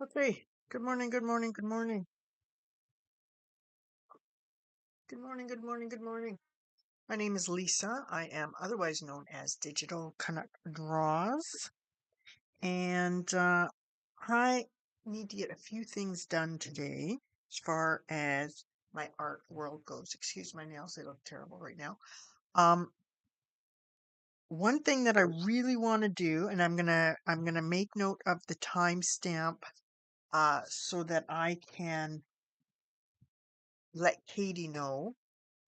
Okay. Good morning, good morning, good morning. Good morning, good morning, good morning. My name is Lisa. I am otherwise known as Digital Canuck Draws. And I need to get a few things done today as far as my art world goes. Excuse my nails, they look terrible right now. Um, One thing that I really want to do, and I'm gonna make note of the timestamp so that I can let Katie know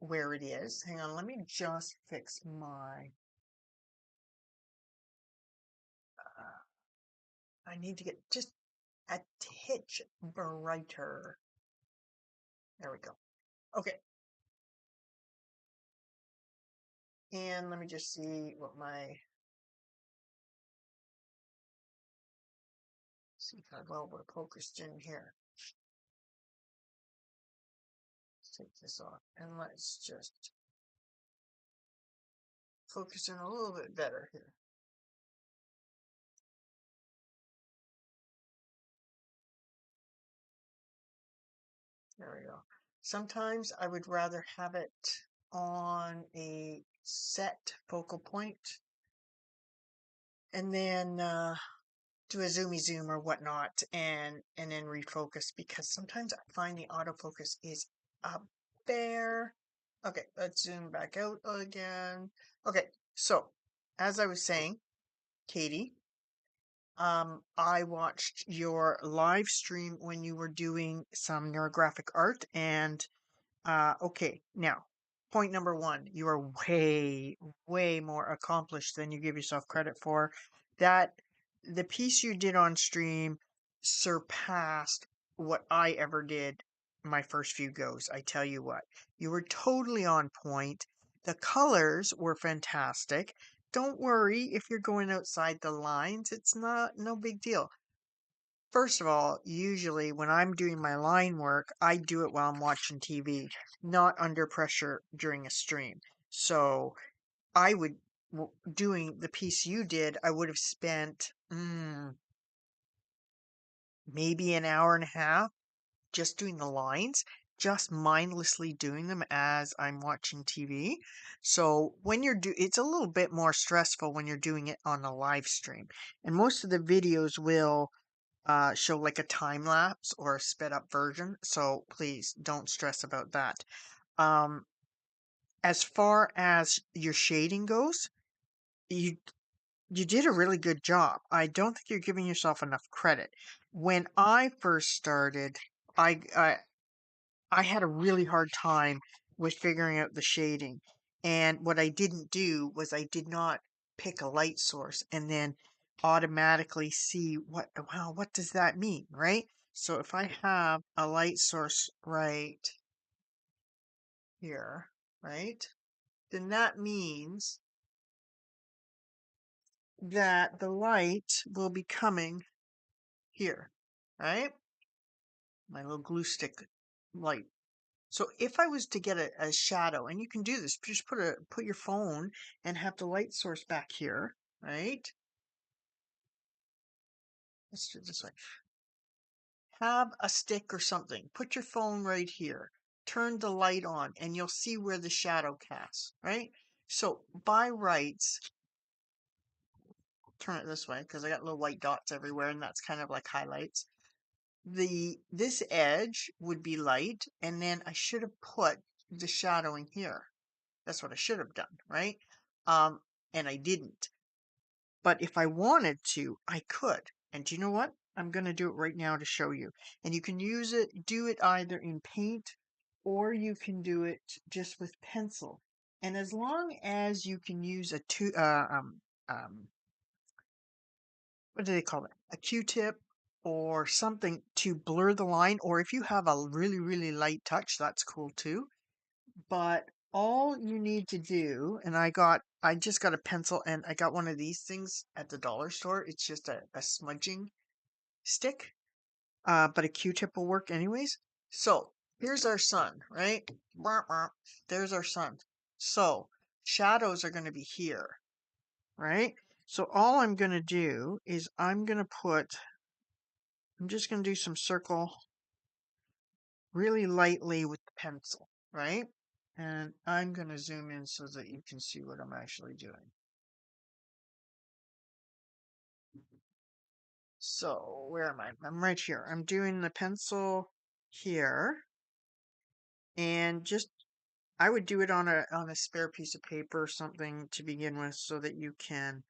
where it is. Hang on, let me just fix my. I need to get just a titch brighter. There we go. Okay, and let me just see what my. See if I well we're focused in here. Let's take this off and let's just focus in a little bit better here. There we go. Sometimes I would rather have it on a set focal point and then do a zoomy zoom or whatnot and then refocus because sometimes I find the autofocus is a bear. Okay, let's zoom back out again. Okay, so as I was saying, Katie, I watched your live stream when you were doing some neurographic art and okay, now point number one, you are way more accomplished than you give yourself credit for. That the piece you did on stream surpassed what I ever did my first few goes. I tell you what, you were totally on point. The colors were fantastic. Don't worry if you're going outside the lines, it's no big deal. First of all, usually when I'm doing my line work, I do it while I'm watching TV, not under pressure during a stream. So I would, doing the piece you did, I would have spent maybe an hour and a half just doing the lines, just mindlessly doing them as I'm watching TV. So when it's a little bit more stressful when you're doing it on a live stream. And most of the videos will show like a time lapse or a sped up version. So please don't stress about that. Um, as far as your shading goes, you you did a really good job. I don't think you're giving yourself enough credit. When I first started, I I, I had a really hard time with figuring out the shading. And what I didn't do was I did not pick a light source and then automatically see what does that mean, right? So if I have a light source right here, right, then that means that the light will be coming here, right? My little glue stick light. So if I was to get a shadow, and you can do this, just put your phone and have the light source back here, right? Let's do it this way. Have a stick or something. Put your phone right here. Turn the light on, and you'll see where the shadow casts, right? So by rights, turn it this way because I got little white dots everywhere, and that's kind of like highlights. This edge would be light, and then I should have put the shadowing here. That's what I should have done, right? Um, and I didn't. But if I wanted to, I could. And do you know what? I'm going to do it right now to show you. And you can do it either in paint or you can do it just with pencil. And as long as you can use what do they call it? A Q-tip or something to blur the line, or if you have a really light touch, that's cool too. But all you need to do, and I just got a pencil and I got one of these things at the dollar store. It's just a smudging stick, but a Q-tip will work anyways. So here's our sun, right? There's our sun. So shadows are going to be here, right? So all I'm going to do is I'm going to put I'm just going to do some circle really lightly with the pencil, right? And I'm going to zoom in so that you can see what I'm actually doing. So where am I? I'm right here. I'm doing the pencil here, and just I would do it on a spare piece of paper or something to begin with so that you can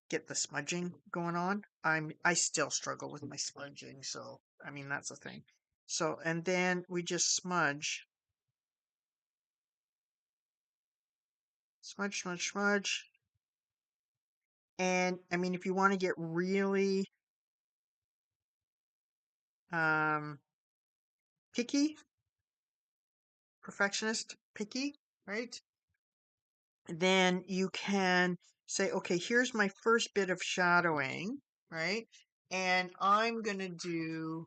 get the smudging going on. I still struggle with my smudging, so I mean that's a thing. So and then we just smudge, smudge, smudge, smudge. And I mean if you want to get really um picky, perfectionist picky, right? Then you can say, okay, here's my first bit of shadowing, right? And I'm going to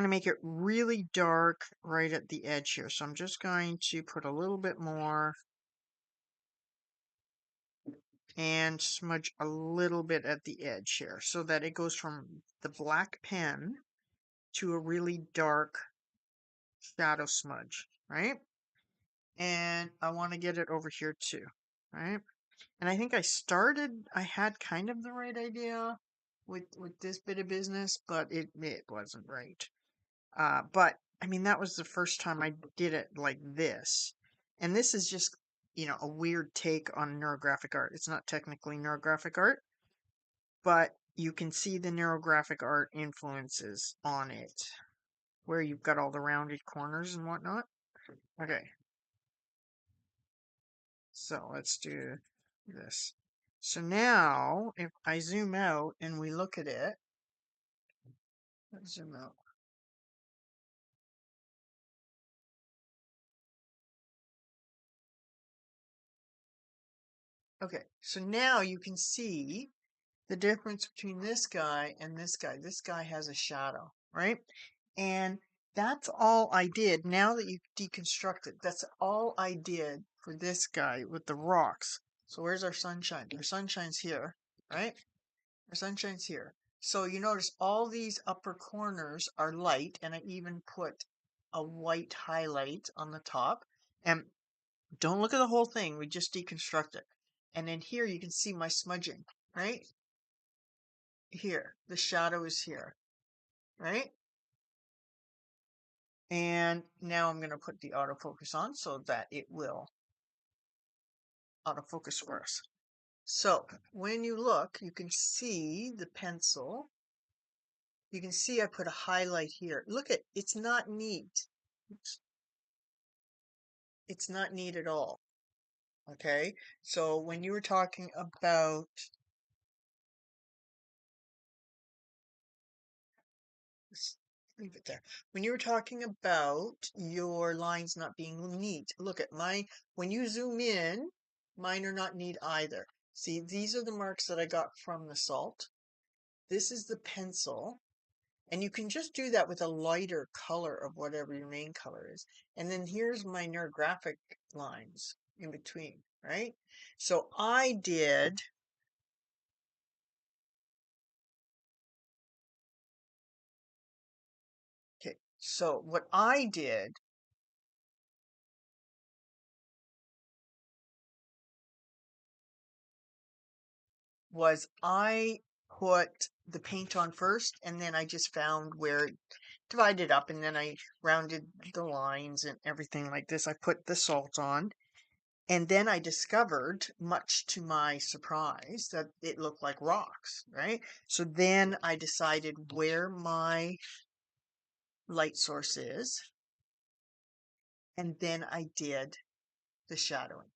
make it really dark right at the edge here. So I'm just going to put a little bit more and smudge a little bit at the edge here so that it goes from the black pen to a really dark shadow smudge, right? And I want to get it over here too, right? And I think I had kind of the right idea with this bit of business, but it wasn't right. But I mean, that was the first time I did it like this. And this is just, a weird take on neurographic art. It's not technically neurographic art, but you can see the neurographic art influences on it, where you've got all the rounded corners and whatnot. Okay, so let's do this. So now, if I zoom out and we look at it, let's zoom out. Okay, so now you can see the difference between this guy and this guy. This guy has a shadow, right? And that's all I did. Now that you've deconstructed, that's all I did for this guy with the rocks. So where's our sunshine? Our sunshine's here, right? Our sunshine's here. So you notice all these upper corners are light, and I even put a white highlight on the top. And don't look at the whole thing. We just deconstruct it. And then here you can see my smudging, right? Here, the shadow is here, right? And now I'm going to put the autofocus on so that it will autofocus for us. So when you look, you can see the pencil. You can see I put a highlight here. Look at, it's not neat. It's not neat at all. Okay. So when you were talking about, let's leave it there. When you were talking about your lines not being neat, look at when you zoom in, mine are not neat either. See, these are the marks that I got from the salt. This is the pencil. And you can just do that with a lighter color of whatever your main color is. And then here's my neurographic lines in between, right? So okay, so what I did was I put the paint on first, and then I just found where it divided up, and then I rounded the lines and everything like this. I put the salt on, and then I discovered, much to my surprise, that it looked like rocks, right? So then I decided where my light source is, and then I did the shadowing.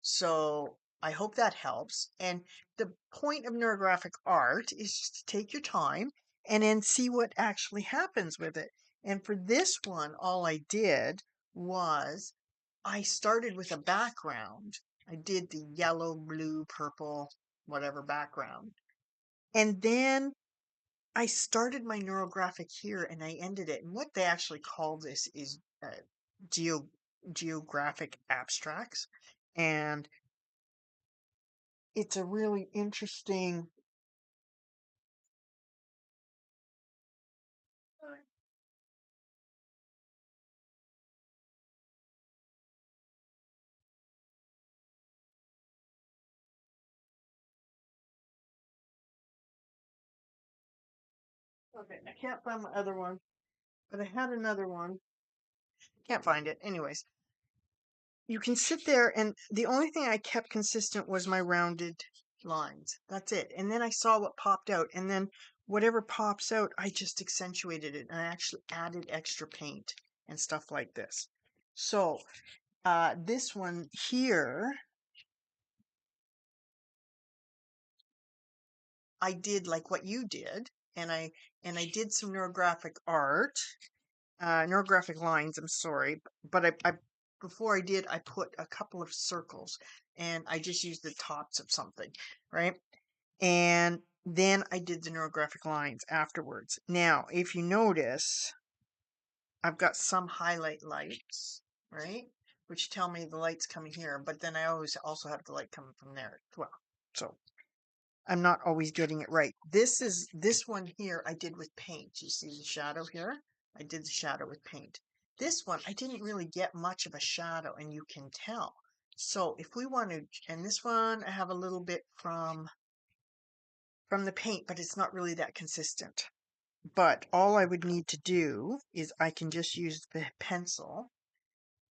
So I hope that helps. And the point of neurographic art is just to take your time and then see what actually happens with it. And for this one, all I did was I started with a background. I did the yellow, blue, purple, whatever background. And then I started my neurographic here and I ended it. And what they actually call this is geographic abstracts. And it's a really interesting Okay, I can't find my other one, but I had another one. Can't find it. Anyways, you can sit there, and the only thing I kept consistent was my rounded lines. That's it. And then I saw what popped out, and then whatever pops out, I just accentuated it, and I actually added extra paint and stuff like this. So this one here, I did like what you did, and I did some neurographic art, neurographic lines. I'm sorry, but I before I did, I put a couple of circles, and I just used the tops of something, right? And then I did the neurographic lines afterwards. Now, if you notice, I've got some highlight lights, right? Which tell me the light's coming here, but then I always also have the light coming from there as well. So I'm not always getting it right. This one here I did with paint. You see the shadow here? I did the shadow with paint. This one I didn't really get much of a shadow, and you can tell. So if we want to, and this one I have a little bit from the paint, but it's not really that consistent. But all I would need to do is I can just use the pencil,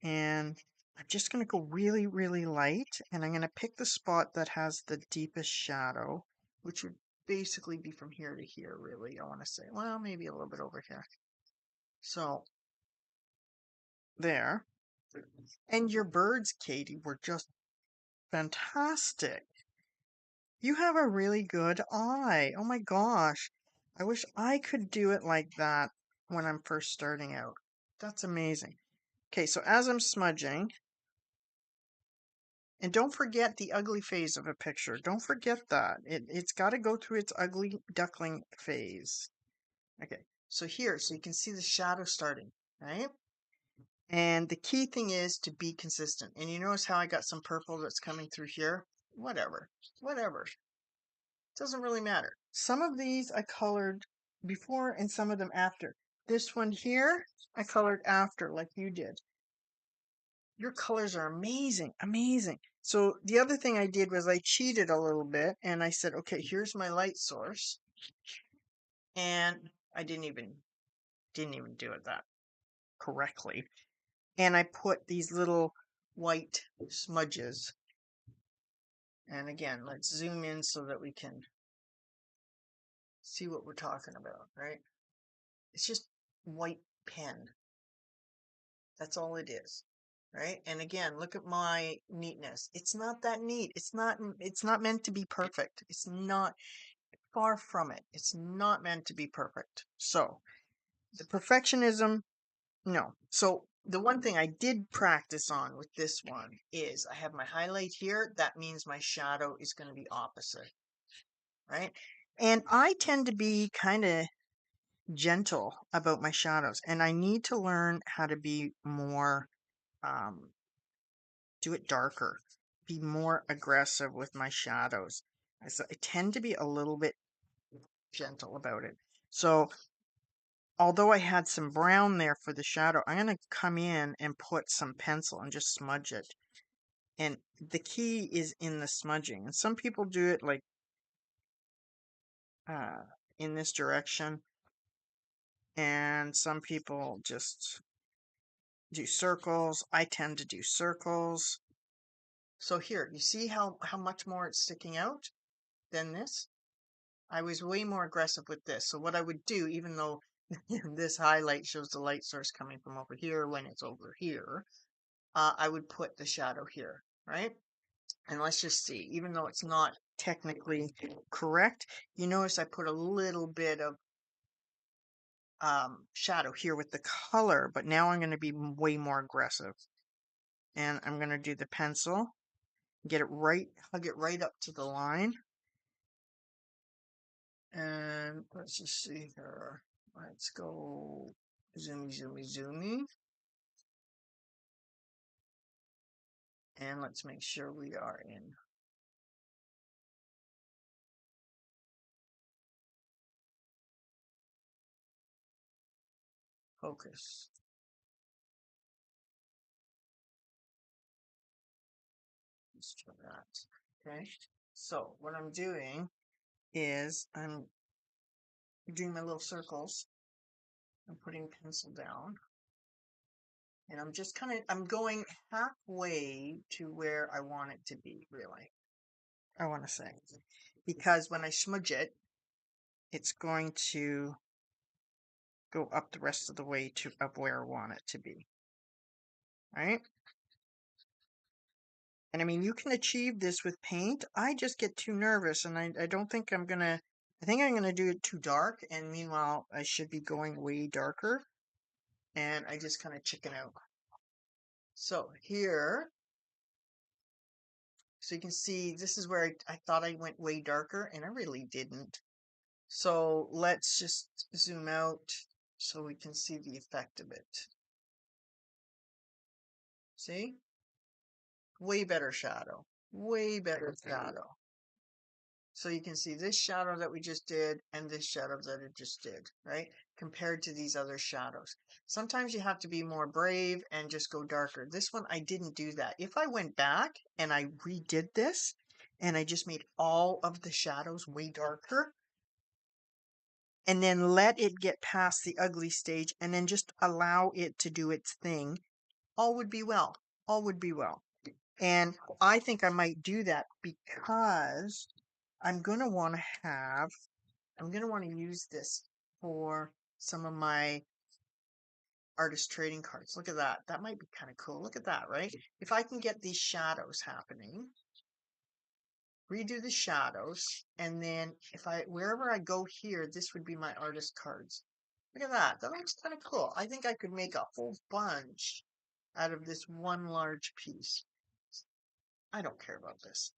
and I'm just going to go really, really light, and I'm going to pick the spot that has the deepest shadow, which would basically be from here to here, really. I want to say, well, maybe a little bit over here. So there. And your birds, Katie, were just fantastic. You have a really good eye. Oh my gosh. I wish I could do it like that when I'm first starting out. That's amazing. Okay, so as I'm smudging, and don't forget the ugly phase of a picture. Don't forget that. It's got to go through its ugly duckling phase. Okay, so here, so you can see the shadow starting, right? And the key thing is to be consistent. And you notice how I got some purple that's coming through here? Whatever, whatever. Doesn't really matter. Some of these I colored before and some of them after. This one here, I colored after, like you did. Your colors are amazing, amazing. So the other thing I did was I cheated a little bit, and I said, okay, here's my light source. And I didn't even do it that correctly. And I put these little white smudges. And again, let's zoom in so that we can see what we're talking about, right? It's just white pen. That's all it is, right? And again, look at my neatness. It's not that neat. It's not meant to be perfect. It's not, far from it. It's not meant to be perfect. So, the perfectionism, no. So, the one thing I did practice on with this one is I have my highlight here. That means my shadow is going to be opposite, right? And I tend to be kind of gentle about my shadows, and I need to learn how to be more um, do it darker, be more aggressive with my shadows. I tend to be a little bit gentle about it. So, although I had some brown there for the shadow, I'm going to come in and put some pencil and just smudge it. And the key is in the smudging. And some people do it like uh, in this direction, and some people just do circles. I tend to do circles. So here, you see how much more it's sticking out than this? I was way more aggressive with this. So what I would do, even though this highlight shows the light source coming from over here when it's over here, I would put the shadow here, right? And let's just see, even though it's not technically correct, you notice I put a little bit of shadow here with the color, but now I'm going to be way more aggressive. And I'm going to do the pencil, get it right, hug it right up to the line. And let's just see here. Let's go zoomy, zoomy, zoomy. And let's make sure we are in focus. Let's try that. Okay. So what I'm doing is I'm doing my little circles. I'm putting pencil down. And I'm just I'm going halfway to where I want it to be, really. I want to say. Because when I smudge it, it's going to go up the rest of the way to up where I want it to be. Right? And I mean, you can achieve this with paint. I just get too nervous, and I don't think I'm going to, I think I'm going to do it too dark. And meanwhile, I should be going way darker. And I just kind of chicken out. So here, so you can see this is where I thought I went way darker, and I really didn't. So let's just zoom out so we can see the effect of it. See? Way better shadow. Way better shadow. So you can see this shadow that we just did and this shadow that it just did, right? Compared to these other shadows. Sometimes you have to be more brave and just go darker. This one, I didn't do that. If I went back and I redid this and I just made all of the shadows way darker and then let it get past the ugly stage and then just allow it to do its thing, all would be well. All would be well. And I think I might do that because I'm going to want to use this for some of my artist trading cards. Look at that. That might be kind of cool. Look at that, right? If I can get these shadows happening, redo the shadows, and then wherever I go here, this would be my artist cards. Look at that. That looks kind of cool. I think I could make a whole bunch out of this one large piece. I don't care about this.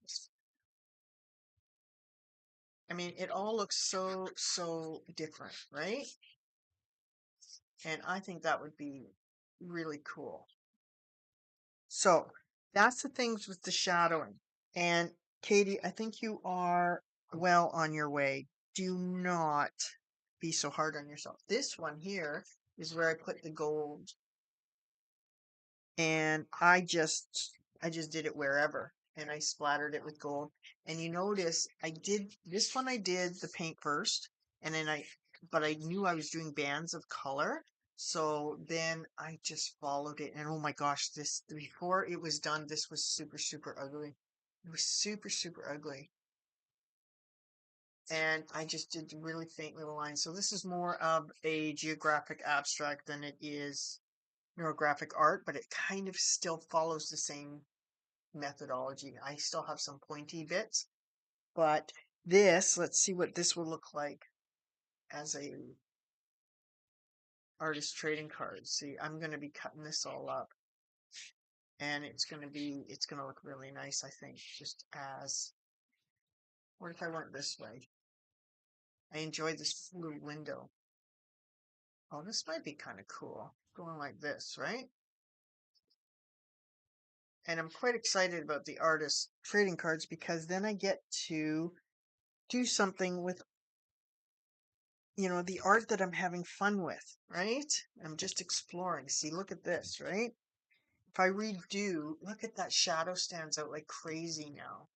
I mean, it all looks so different, right? And I think that would be really cool. So that's the things with the shadowing. And Katie, I think you are well on your way. Do not be so hard on yourself. This one here is where I put the gold, and I just did it wherever, and I splattered it with gold. And you notice I did this one, I did the paint first, and then but I knew I was doing bands of color, so then I just followed it. And oh my gosh, this before it was done, this was super ugly. It was super ugly. And I just did really faint little lines. So this is more of a geographic abstract than it is neurographic art, but it kind of still follows the same methodology. I still have some pointy bits, but let's see what this will look like as a artist trading card. See, I'm going to be cutting this all up, and it's going to look really nice, I think, just as, what if I went this way? I enjoy this little window. Oh, this might be kind of cool, going like this, right? And I'm quite excited about the artist trading cards because then I get to do something with, the art that I'm having fun with, right? I'm just exploring. See, look at this, right? If I redo, look at that shadow stands out like crazy now,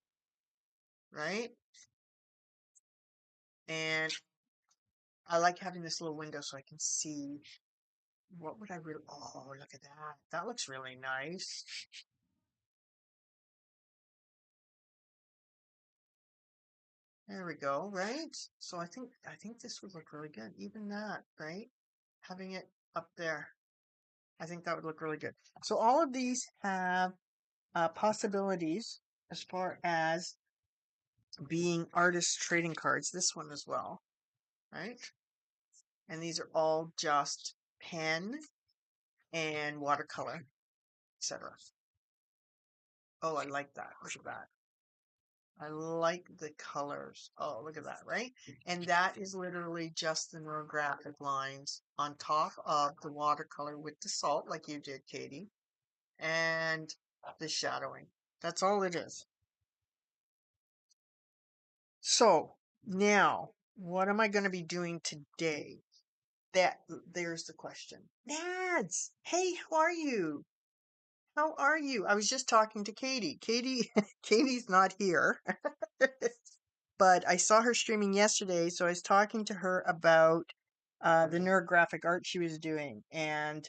right? And I like having this little window so I can see what would I really, oh, look at that. That looks really nice. There we go, right? So I think this would look really good. Even that, right? Having it up there. I think that would look really good. So all of these have possibilities as far as being artist trading cards. This one as well, right? And these are all just pen and watercolor, etc. Oh, I like that. Look at that. I like the colors. Oh, look at that, right? And that is literally just the neurographic lines on top of the watercolor with the salt, like you did, Katie, and the shadowing. That's all it is. So now, what am I going to be doing today? There's the question. Nads, hey, how are you? How are you? I was just talking to Katie. Katie's not here, but I saw her streaming yesterday, so I was talking to her about the neurographic art she was doing, and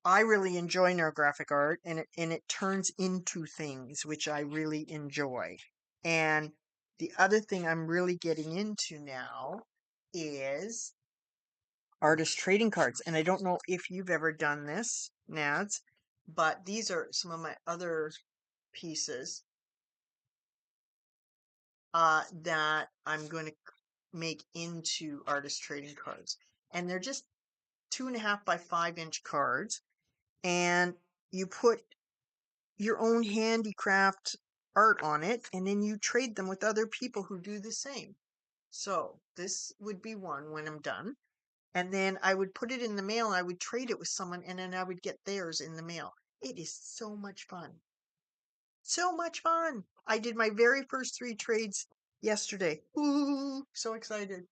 I really enjoy neurographic art, and it turns into things which I really enjoy. And the other thing I'm really getting into now is artist trading cards. And I don't know if you've ever done this, Nads, but these are some of my other pieces that I'm going to make into artist trading cards. And they're just 2.5 by 5 inch cards. And you put your own handicraft art on it, and then you trade them with other people who do the same. So this would be one when I'm done. And then I would put it in the mail and I would trade it with someone and then I would get theirs in the mail. It is so much fun. So much fun. I did my very first 3 trades yesterday. Ooh, so excited.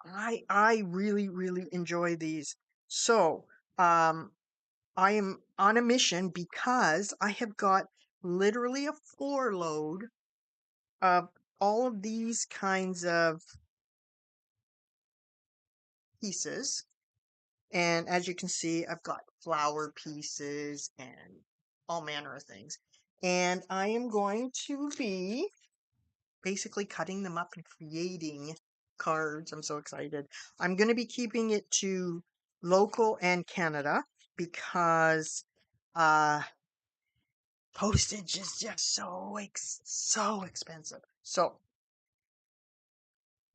I really, really enjoy these. So, um, I am on a mission because I have got literally a floor load of all of these kinds of pieces. And as you can see, I've got flower pieces and all manner of things. And I am going to be basically cutting them up and creating cards. I'm so excited. I'm going to be keeping it to local and Canada because uh postage is just so expensive. So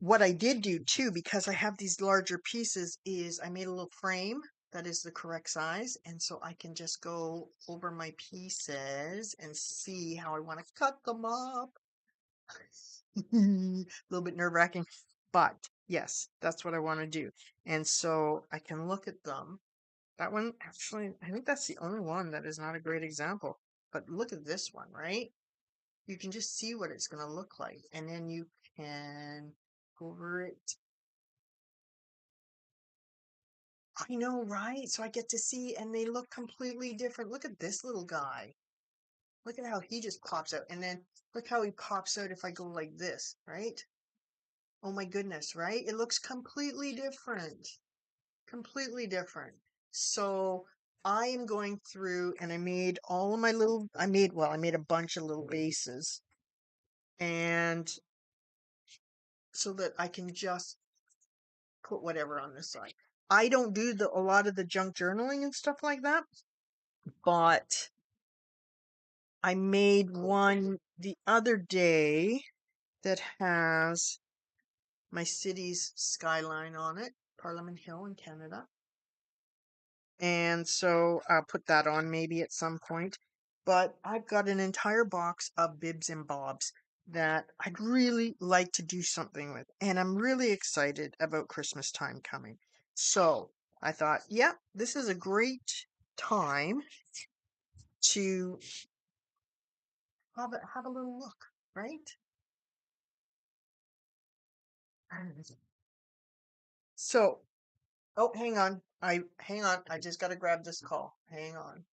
what I did do too, because I have these larger pieces, is I made a little frame that is the correct size, and so I can just go over my pieces and see how I want to cut them up. A little bit nerve wracking, but yes, that's what I want to do. And so I can look at them. That one, actually, I think that's the only one that is not a great example. But look at this one, right? You can just see what it's going to look like. And then you can go over it. I know, right? So I get to see, and they look completely different. Look at this little guy. Look at how he just pops out. And then look how he pops out if I go like this, right? Oh my goodness, right? It looks completely different. Completely different. So I am going through and I made all of my little, I made a bunch of little bases. And so that I can just put whatever on this side. I don't do a lot of the junk journaling and stuff like that, but I made one the other day that has my city's skyline on it, Parliament Hill in Canada. And so I'll put that on maybe at some point. But I've got an entire box of bibs and bobs that I'd really like to do something with. And I'm really excited about Christmas time coming. So I thought, yeah, this is a great time to have a little look, right? So, oh, hang on. I just got to grab this call. Hang on.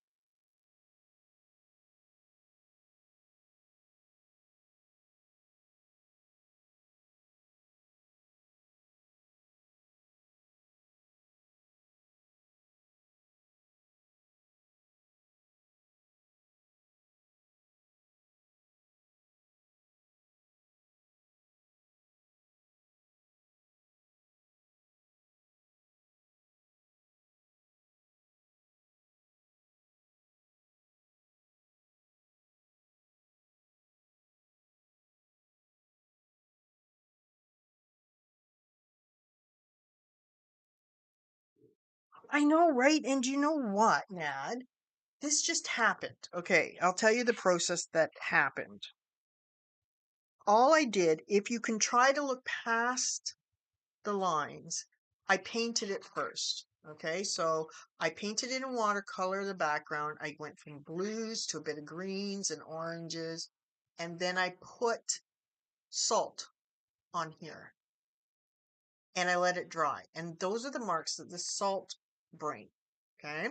I know, right? And you know what, Nad? This just happened. Okay, I'll tell you the process that happened. All I did, if you can try to look past the lines, I painted it first. Okay, so I painted it in watercolor, the background. I went from blues to a bit of greens and oranges, and then I put salt on here and I let it dry. And those are the marks that the salt bring. Okay,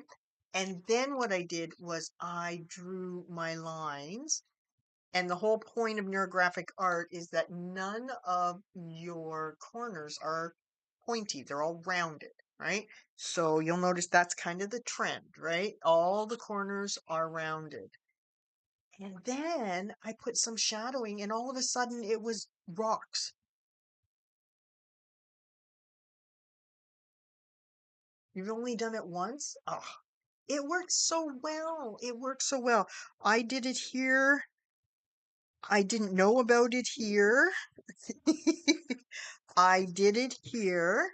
And then what I did was I drew my lines. And the whole point of neurographic art is that none of your corners are pointy. They're all rounded, right? So you'll notice that's kind of the trend, right? All the corners are rounded. And then I put some shadowing and all of a sudden it was rocks. You've only done it once? Oh, it works so well. It works so well. I did it here. I didn't know about it here. I did it here.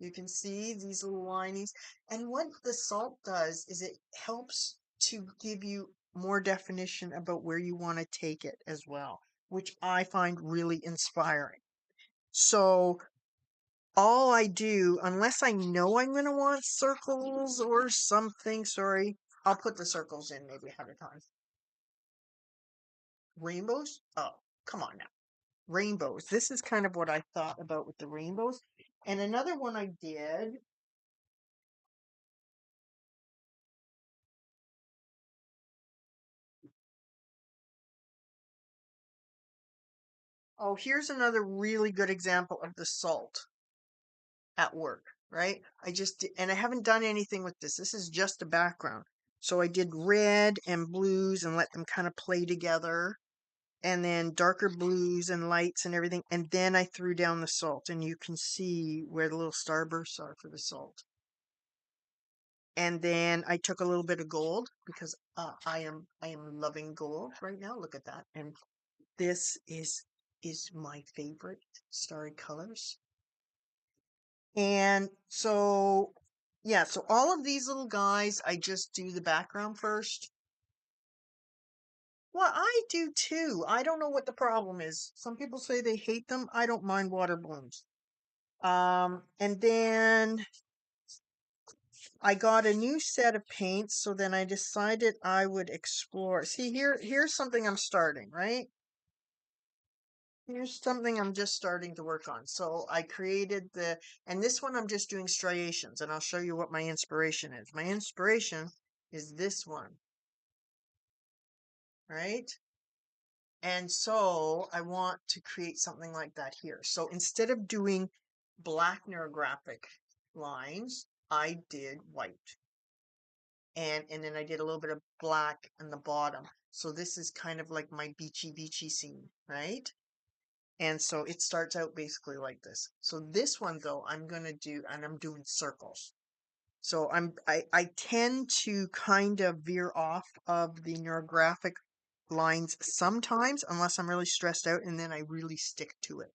You can see these little linings. And what the salt does is it helps to give you more definition about where you want to take it as well, which I find really inspiring. So all I do, unless I know I'm going to want circles or something, sorry, I'll put the circles in maybe ahead of time. Rainbows? Oh, come on now. Rainbows. This is kind of what I thought about with the rainbows. And another one I did. Oh, here's another really good example of the salt at work, right? And I haven't done anything with this. This is just a background. So I did red and blues and let them kind of play together. And then darker blues and lights and everything. And then I threw down the salt, and you can see where the little starbursts are for the salt. And then I took a little bit of gold because I am loving gold right now. Look at that. And this is my favorite starry colors. And so yeah, so all of these little guys, I just do the background first. Well, I do too. I don't know what the problem is. Some people say they hate them. I don't mind water balloons. And then I got a new set of paints, so then I decided I would explore. See, here's something I'm starting, right? Here's something I'm just starting to work on. So I created and this one I'm just doing striations, and I'll show you what my inspiration is. My inspiration is this one, right? And so I want to create something like that here. So instead of doing black neurographic lines, I did white. And then I did a little bit of black in the bottom. So this is kind of like my beachy scene, right? And so it starts out basically like this. So this one though, I'm gonna do, and I'm doing circles. So I tend to kind of veer off of the neurographic lines sometimes, unless I'm really stressed out, and then I really stick to it.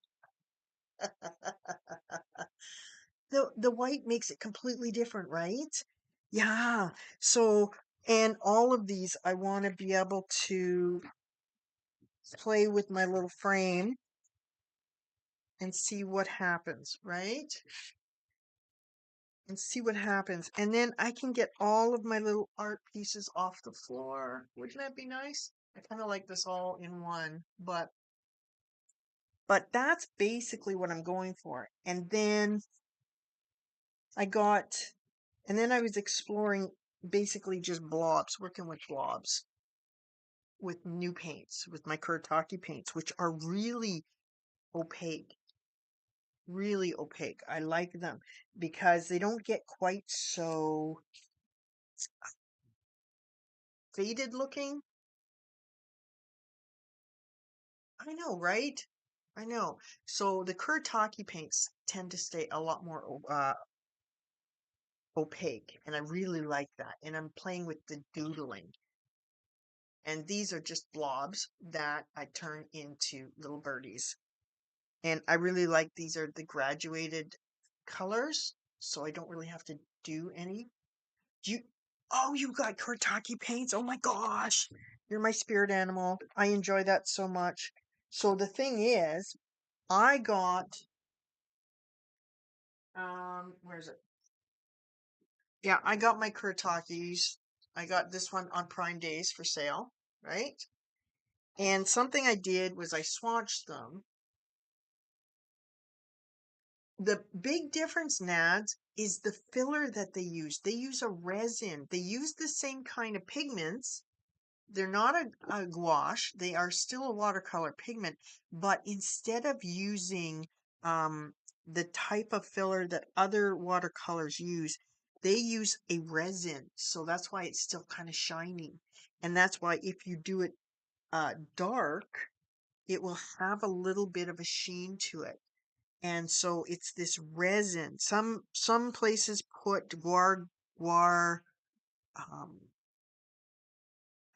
The white makes it completely different, right? Yeah. So, and all of these, I want to be able to play with my little frame and see what happens, right? And see what happens. And then I can get all of my little art pieces off the floor. Wouldn't that be nice? I kind of like this all in one, but that's basically what I'm going for. I got, and then I was exploring basically just blobs, working with blobs with new paints, with my Kuretake paints, which are really opaque, really opaque. I like them because they don't get quite so faded looking. I know, right? I know. So the Kuretake paints tend to stay a lot more opaque, and I really like that. And I'm playing with the doodling. And these are just blobs that I turn into little birdies. And I really like these are the graduated colors, so I don't really have to do any. Do you Oh, you got Kuretake paints? Oh my gosh. You're my spirit animal. I enjoy that so much. So the thing is, I got where is it? Yeah, I got my Kuretakes. I got this one on Prime Days for sale, right? And something I did was I swatched them The big difference, Nads, is the filler that they use. They use a resin. They use the same kind of pigments. They're not a gouache. They are still a watercolor pigment, but instead of using um, the type of filler that other watercolors use, they use a resin. So that's why it's still kind of shiny. And that's why if you do it dark, it will have a little bit of a sheen to it. And so it's this resin. Some places put guar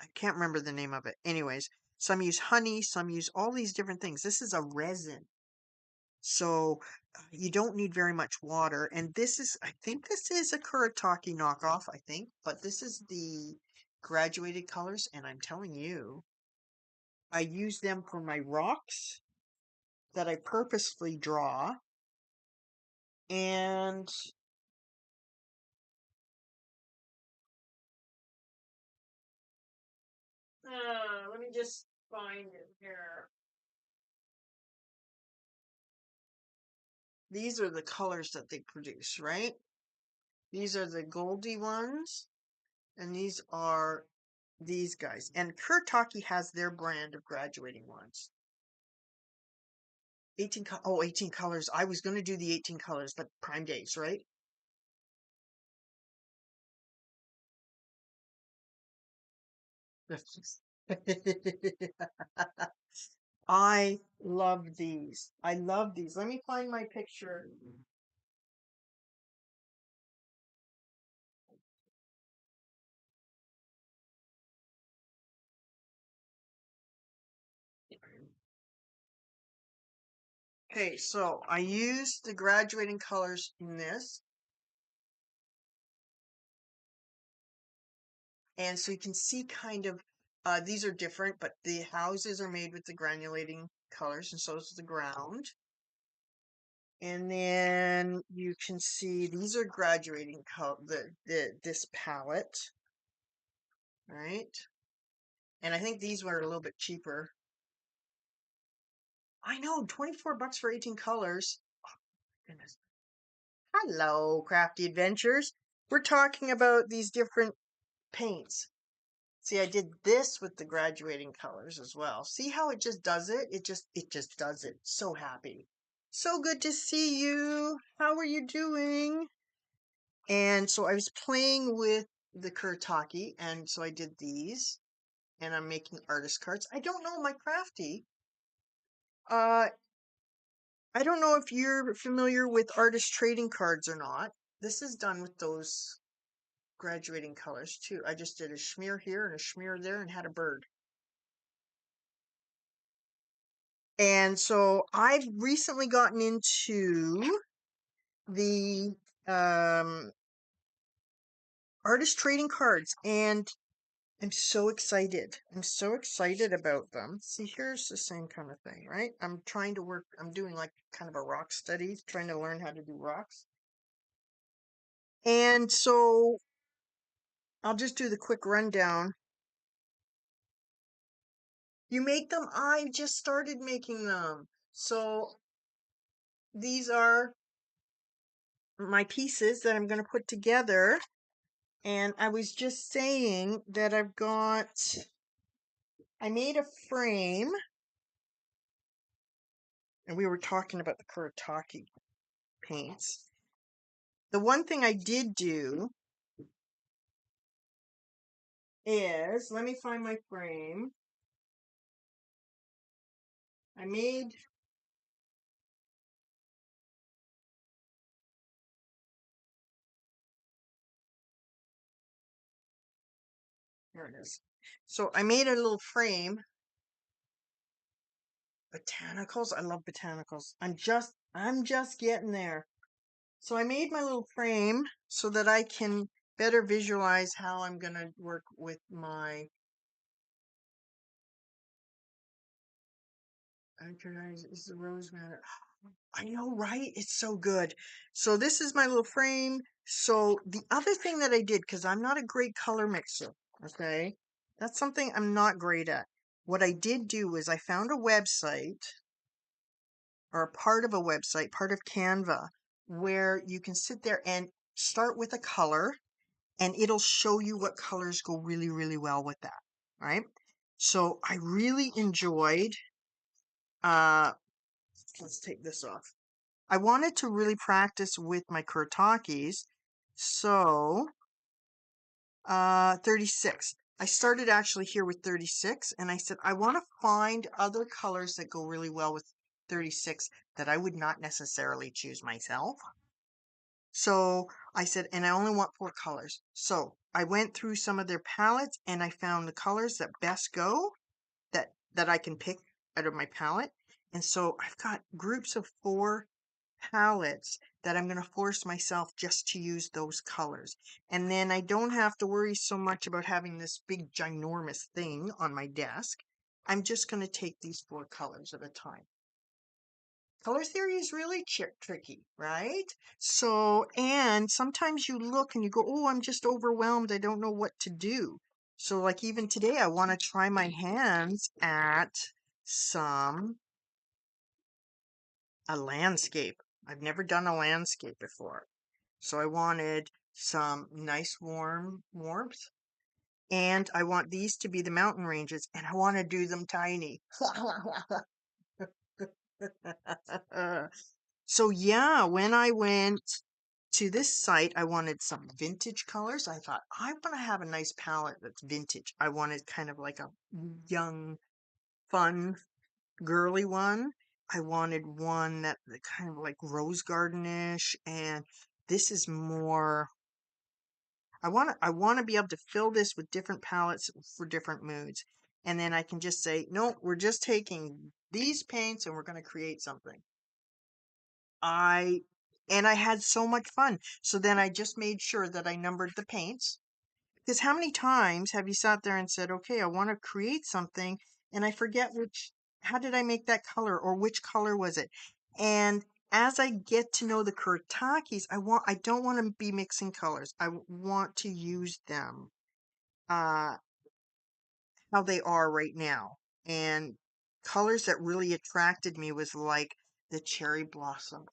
I can't remember the name of it. Anyways, some use honey, some use all these different things. This is a resin. So you don't need very much water. And this is, I think this is a Kuretake knockoff, I think, but this is the graduated colors. And I'm telling you, I use them for my rocks that I purposefully draw. And let me just find it here. These are the colors that they produce, right? These are the goldy ones, and these are these guys. And Kuretake has their brand of graduating ones. 18 colors. I was going to do the 18 colors, but Prime Days, right? I love these. I love these. Let me find my picture. Okay, so I used the graduating colors in this. And so you can see kind of, these are different, but the houses are made with the granulating colors, and so is the ground. And then you can see these are graduating color, this palette, right? And I think these were a little bit cheaper. I know, 24 bucks for 18 colors. Oh, goodness. Hello, Crafty Adventures. We're talking about these different paints. See, I did this with the graduating colors as well. See how it just does it? It just does it. So happy. So good to see you. How are you doing? And so I was playing with the Kuretake, and so I did these, and I'm making artist cards. I don't know my crafty. Uh, I don't know if you're familiar with artist trading cards or not. This is done with those graduating colors too. I just did a smear here and a smear there and had a bird. And so I've recently gotten into the artist trading cards, and I'm so excited. I'm so excited about them. See, here's the same kind of thing, right? I'm trying to work, I'm doing like kind of a rock study, trying to learn how to do rocks. And so I'll just do the quick rundown. You make them? I just started making them. So these are my pieces that I'm going to put together. And I was just saying that I made a frame, and we were talking about the Kuretake paints. The one thing I did do is, let me find my frame. I made, here it is. So I made a little frame. Botanicals, I love botanicals. I'm just getting there. So I made my little frame so that I can better visualize how I'm going to work with my, is the rose matter? I know, right? It's so good. So this is my little frame. So the other thing that I did, because I'm not a great color mixer, okay? That's something I'm not great at. What I did do is I found a website or a part of a website, part of Canva, where you can sit there and start with a color and it'll show you what colors go really, really well with that, right? So I really enjoyed, uh, let's take this off. I wanted to really practice with my Kuretakis. So, 36. I started actually here with 36 and I said, I want to find other colors that go really well with 36 that I would not necessarily choose myself. So I said, and I only want 4 colors. So I went through some of their palettes and I found the colors that best go that I can pick out of my palette. And so I've got groups of 4 palettes that I'm going to force myself just to use those colors. And then I don't have to worry so much about having this big ginormous thing on my desk. I'm just going to take these 4 colors at a time. Color theory is really tricky, right? So, and sometimes you look and you go, oh, I'm just overwhelmed. I don't know what to do. So, like even today, I want to try my hands at a landscape. I've never done a landscape before. So I wanted some nice warmth. And I want these to be the mountain ranges, and I want to do them tiny. So yeah, when I went to this site, I wanted some vintage colors. I thought I want to have a nice palette that's vintage. I wanted kind of like a young, fun, girly one. I wanted one that kind of like rose gardenish, and this is more. I want to be able to fill this with different palettes for different moods, and then I can just say, no, we're just taking these paints and we're going to create something. I and I had so much fun. So then I just made sure that I numbered the paints. Because how many times have you sat there and said, okay, I want to create something and I forget how did I make that color or which color was it? And as I get to know the Kuretakis, I don't want to be mixing colors. I want to use them uh, how they are right now. And colors that really attracted me was like the cherry blossom.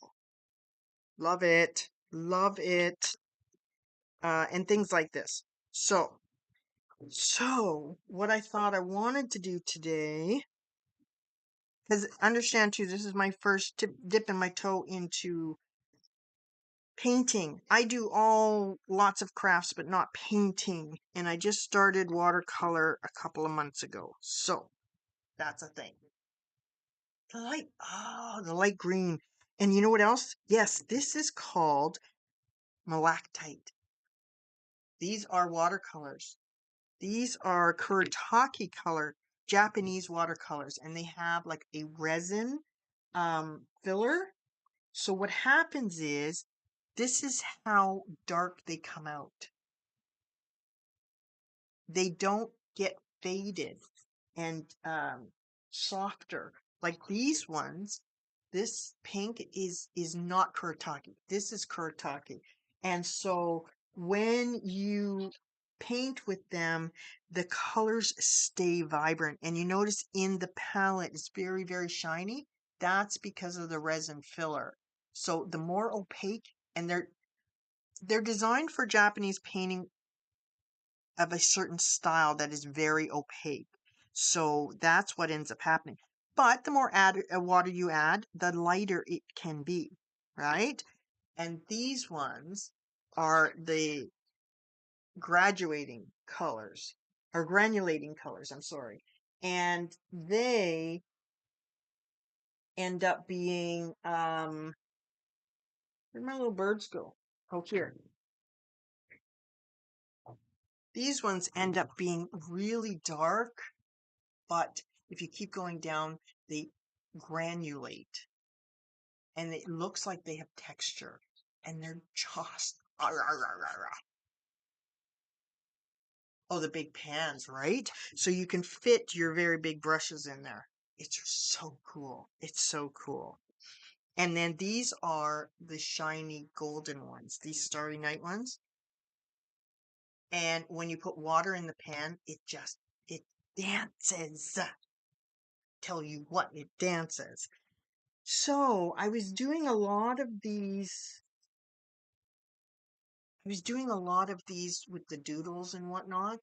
Love it. Love it. And things like this. So what I thought I wanted to do today, because understand too, this is my first dipping my toe into painting. I do all lots of crafts, but not painting. And I just started watercolor a couple of months ago. So that's a thing. The light green. And you know what else? Yes, this is called malachite. These are watercolors. These are Kuretake color, Japanese watercolors, and they have like a resin filler. So what happens is this is how dark they come out. They don't get faded and softer like these ones. This pink is not Kuretake. This is Kuretake. And so when you paint with them, the colors stay vibrant. And you notice in the palette, it's very, very shiny. That's because of the resin filler. So the more opaque, and they're designed for Japanese painting of a certain style that is very opaque. So that's what ends up happening. But the more water you add, the lighter it can be, right? And these ones are the graduating colors or granulating colors, I'm sorry. And they end up being where'd my little birds go? Oh, here. These ones end up being really dark, but if you keep going down, they granulate and it looks like they have texture and they're just oh, the big pans, right? So you can fit your very big brushes in there. It's so cool. It's so cool. And then these are the shiny golden ones, these Starry Night ones. And when you put water in the pan, it dances. Tell you what, it dances. So I was doing a lot of these. I was doing a lot of these with the doodles and whatnot,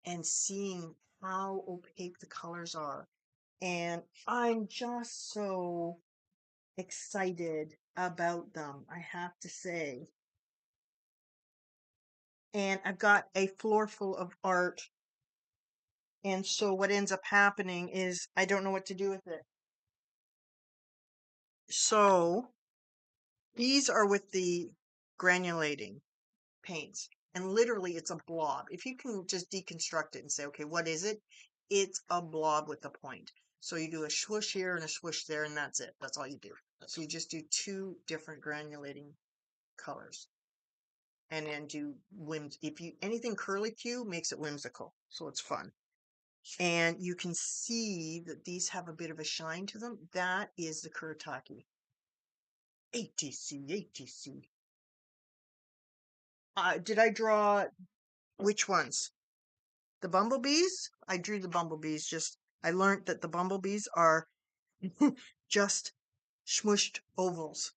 and seeing how opaque the colors are. And I'm just so excited about them, I have to say. And I've got a floor full of art. And so what ends up happening is I don't know what to do with it. So these are with the granulating paints. And literally it's a blob. If you can just deconstruct it and say, okay, what is it? It's a blob with a point. So you do a swoosh here and a swoosh there, and that's it. That's all you do. So you just do two different granulating colors. And then do whims. If you anything curly Q makes it whimsical. So it's fun. And you can see that these have a bit of a shine to them. That is the Kuretake. ATC, ATC. Did I draw which ones? The bumblebees? I drew the bumblebees. I learned that the bumblebees are just smushed ovals.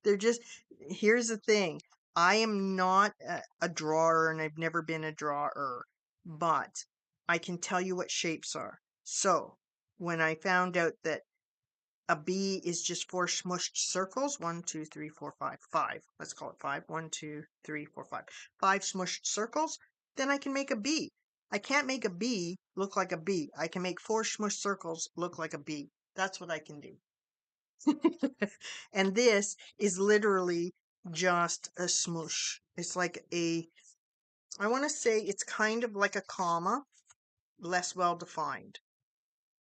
They're just, here's the thing. I am not a drawer and I've never been a drawer, but I can tell you what shapes are. So when I found out that a bee is just four smushed circles, 1, 2, 3, 4, 5, 5. Let's call it 5. 1, 2, 3, 4, 5. 5 smushed circles, then I can make a bee. I can't make a bee look like a bee. I can make 4 smushed circles look like a bee. That's what I can do. And this is literally just a smoosh. It's like I want to say it's kind of like a comma, less well defined.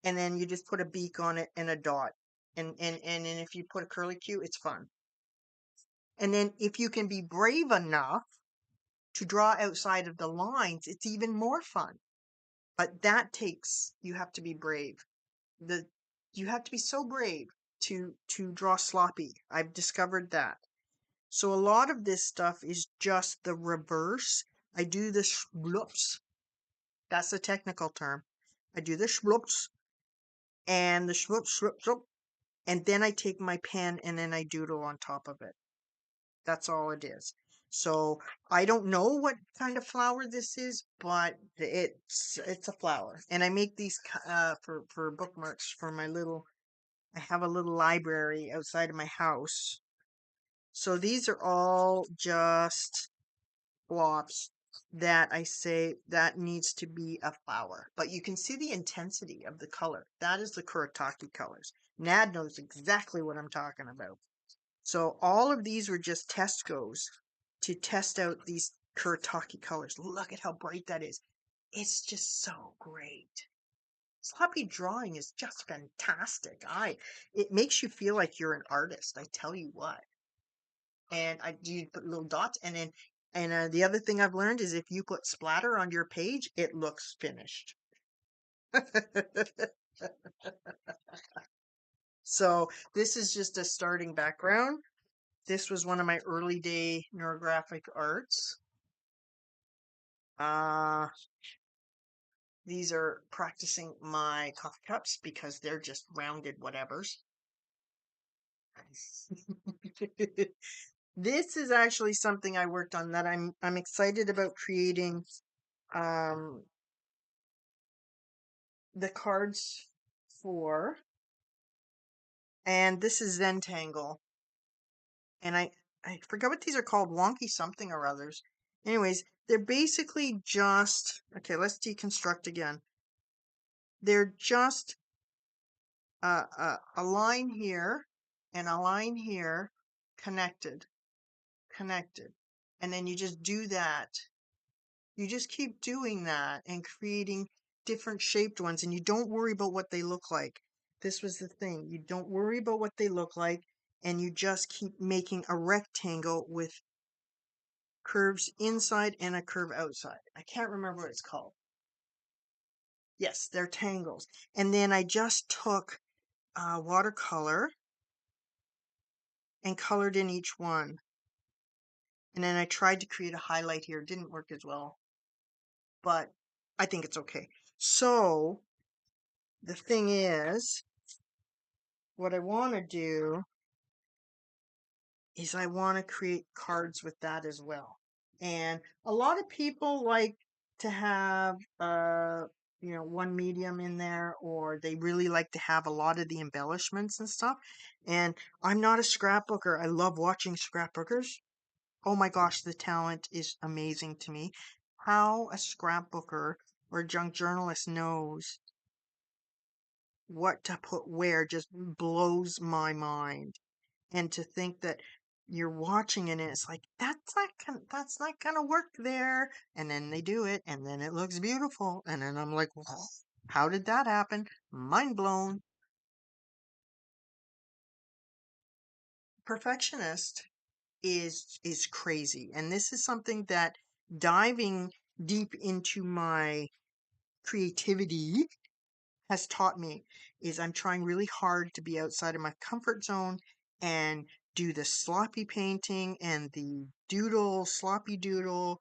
And then you just put a beak on it and a dot. And if you put a curly Q, it's fun. And then if you can be brave enough to draw outside of the lines, it's even more fun. But you have to be brave. You have to be so brave to draw sloppy. I've discovered that. So a lot of this stuff is just the reverse. I do the schwloops. That's the technical term. I do the schwloops and the schwloop, schwloop, schwloop. And then I take my pen and then I doodle on top of it. That's all it is. So I don't know what kind of flower this is, but it's a flower. And I make these for bookmarks for my little. I have a little library outside of my house. So these are all just blobs that I say that needs to be a flower. But you can see the intensity of the color. That is the Kuretake colors. Nad knows exactly what I'm talking about. So all of these were just test goes to test out these Kuretake colors. Look at how bright that is. It's just so great. Sloppy drawing is just fantastic. It makes you feel like you're an artist, I tell you what. And you put little dots, and the other thing I've learned is if you put splatter on your page, it looks finished. So this is just a starting background. This was one of my early day neurographic arts. These are practicing my coffee cups because they're just rounded whatevers. This is actually something I worked on that I'm excited about creating the cards for. And this is Zentangle. And I forgot what these are called, wonky something or others. Anyways, they're basically just, okay, let's deconstruct again. They're just a line here and a line here connected, connected. And then you just do that. You just keep doing that and creating different shaped ones, and you don't worry about what they look like. This was the thing. You don't worry about what they look like, and you just keep making a rectangle with curves inside and a curve outside. I can't remember what it's called. Yes, they're tangles. And then I just took watercolor and colored in each one. And then I tried to create a highlight here. It didn't work as well, but I think it's okay. So the thing is, what I want to do is I want to create cards with that as well. And a lot of people like to have one medium in there, or they really like to have a lot of the embellishments and stuff. And I'm not a scrapbooker. I love watching scrapbookers. Oh my gosh, the talent is amazing to me. How a scrapbooker or a junk journalist knows what to put where just blows my mind. And to think that you're watching it and it's like that's not gonna work there, and then they do it and then it looks beautiful, and then I'm like, "Whoa, how did that happen? Mind blown." Perfectionist is crazy, and this is something that diving deep into my creativity has taught me. Is I'm trying really hard to be outside of my comfort zone and do the sloppy painting and the sloppy doodle,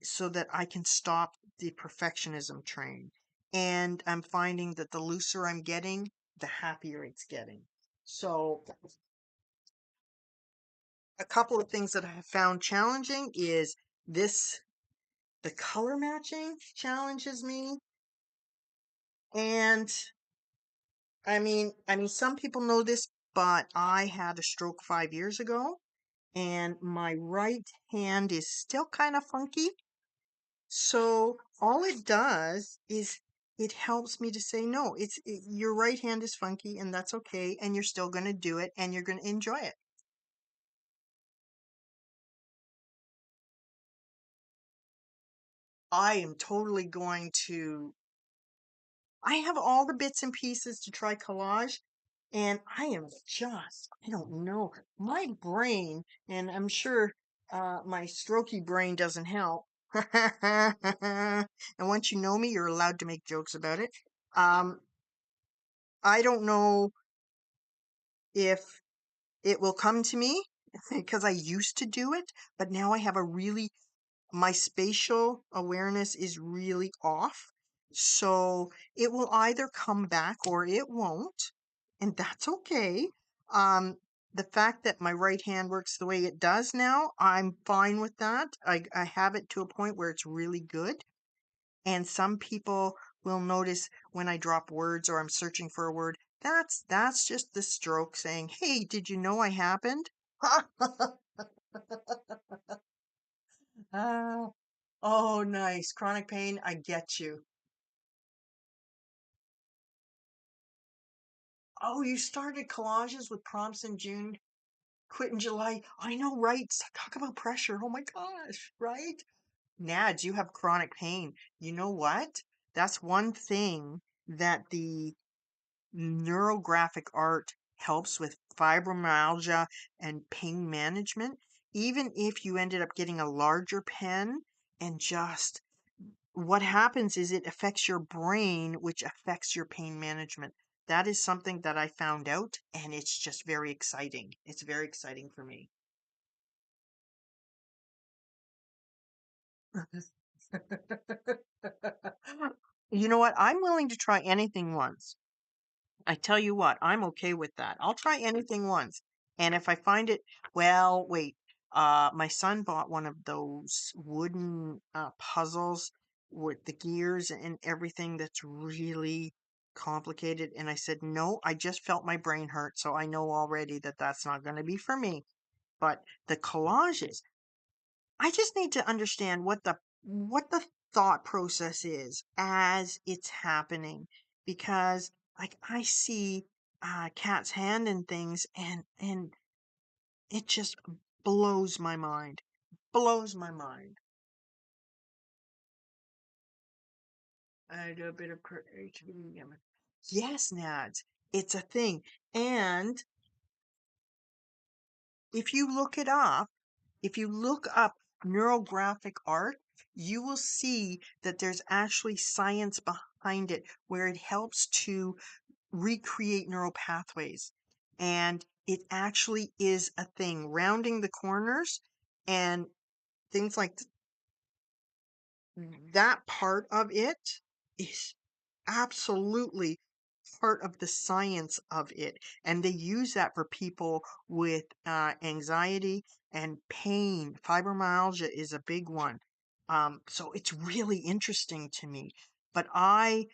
so that I can stop the perfectionism train. And I'm finding that the looser I'm getting, the happier it's getting. So, a couple of things that I have found challenging is this the color matching challenges me. And I mean, some people know this, but I had a stroke 5 years ago, and my right hand is still kind of funky. So all it does is it helps me to say, no, your right hand is funky, and that's okay. And you're still going to do it, and you're going to enjoy it. I am totally going to I have all the bits and pieces to try collage, and I don't know. My brain, and I'm sure my strokey brain doesn't help. And once you know me, you're allowed to make jokes about it. Um, I don't know if it will come to me because I used to do it, but now I have my spatial awareness is really off. So it will either come back or it won't, and that's okay. Um, the fact that my right hand works the way it does now, I'm fine with that. I have it to a point where it's really good. And some people will notice when I drop words or I'm searching for a word, that's just the stroke saying, "Hey, did you know I happened?" Ah, oh, nice. Chronic pain, I get you. Oh, you started collages with prompts in June, quit in July. I know, right? Talk about pressure. Oh my gosh, right? Nads, you have chronic pain. You know what? That's one thing that the neurographic art helps with: fibromyalgia and pain management. Even if you ended up getting a larger pen, and just what happens is it affects your brain, which affects your pain management. That is something that I found out, and it's just very exciting. It's very exciting for me. You know what? I'm willing to try anything once. I tell you what, I'm okay with that. I'll try anything once. And if I find it, well, wait. My son bought one of those wooden puzzles with the gears and everything that's really complicated. And I said, no, I just felt my brain hurt. So I know already that that's not going to be for me. But the collages, I just need to understand what the thought process is as it's happening, because like I see Cat's hand and things, and it just blows my mind. Blows my mind. I do a bit of creativity. Yes, Nads, it's a thing. And if you look it up, if you look up neurographic art, you will see that there's actually science behind it where it helps to recreate neural pathways. And it actually is a thing. Rounding the corners and things like that part of it is absolutely part of the science of it. And they use that for people with anxiety and pain. Fibromyalgia is a big one. So it's really interesting to me. But I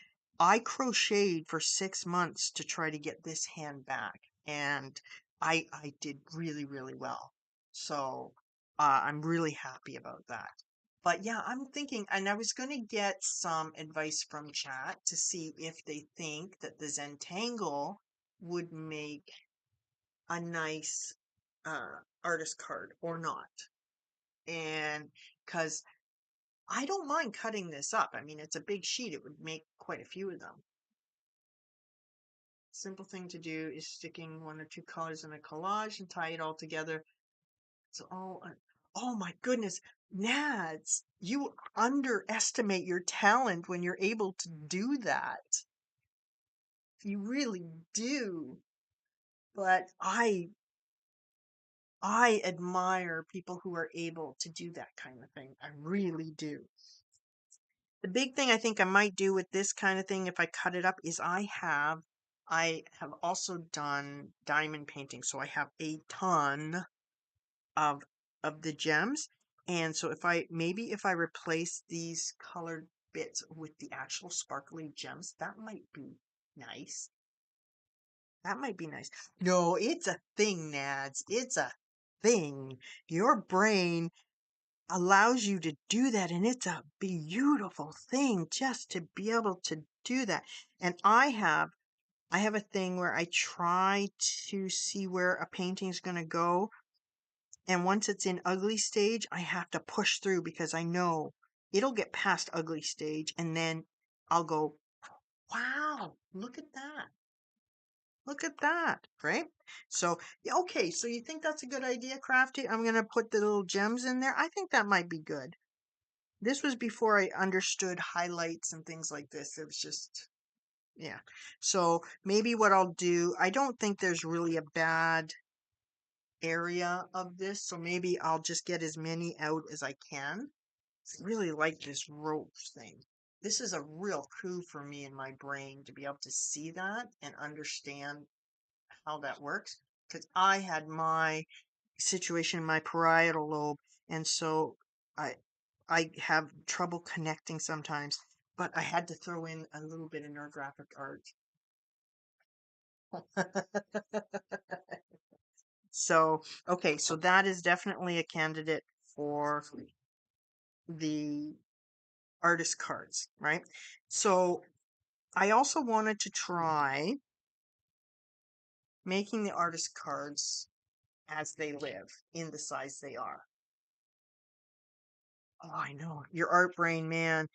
crocheted for 6 months to try to get this hand back, and I did really, really well. So I'm really happy about that. But yeah, I'm thinking, and I was going to get some advice from chat to see if they think that the Zentangle would make a nice artist card or not. And because I don't mind cutting this up. I mean, it's a big sheet. It would make quite a few of them. Simple thing to do is sticking one or two colors in a collage and tie it all together. It's all, oh my goodness, Nads, you underestimate your talent when you're able to do that. You really do. But I admire people who are able to do that kind of thing. I really do. The big thing I think I might do with this kind of thing if I cut it up is I have also done diamond painting, so I have a ton of the gems. And so if I replace these colored bits with the actual sparkly gems, that might be nice. That might be nice. No, it's a thing, Nads. It's a thing. Your brain allows you to do that, and it's a beautiful thing just to be able to do that. And I have a thing where I try to see where a painting's going to go, and once it's in ugly stage, I have to push through because I know it'll get past ugly stage, and then I'll go, wow, look at that. Look at that, right? So, yeah, okay, so you think that's a good idea, Crafty? I'm going to put the little gems in there. I think that might be good. This was before I understood highlights and things like this. It was just, yeah. So maybe what I'll do, I don't think there's really a bad area of this. So maybe I'll just get as many out as I can. I really like this rope thing. This is a real coup for me in my brain to be able to see that and understand how that works. Because I had my situation in my parietal lobe, and so I I have trouble connecting sometimes. But I had to throw in a little bit of neurographic art. So okay, so that is definitely a candidate for the artist cards, right? So I also wanted to try making the artist cards as they live in the size they are. Oh, I know. Your art brain, man.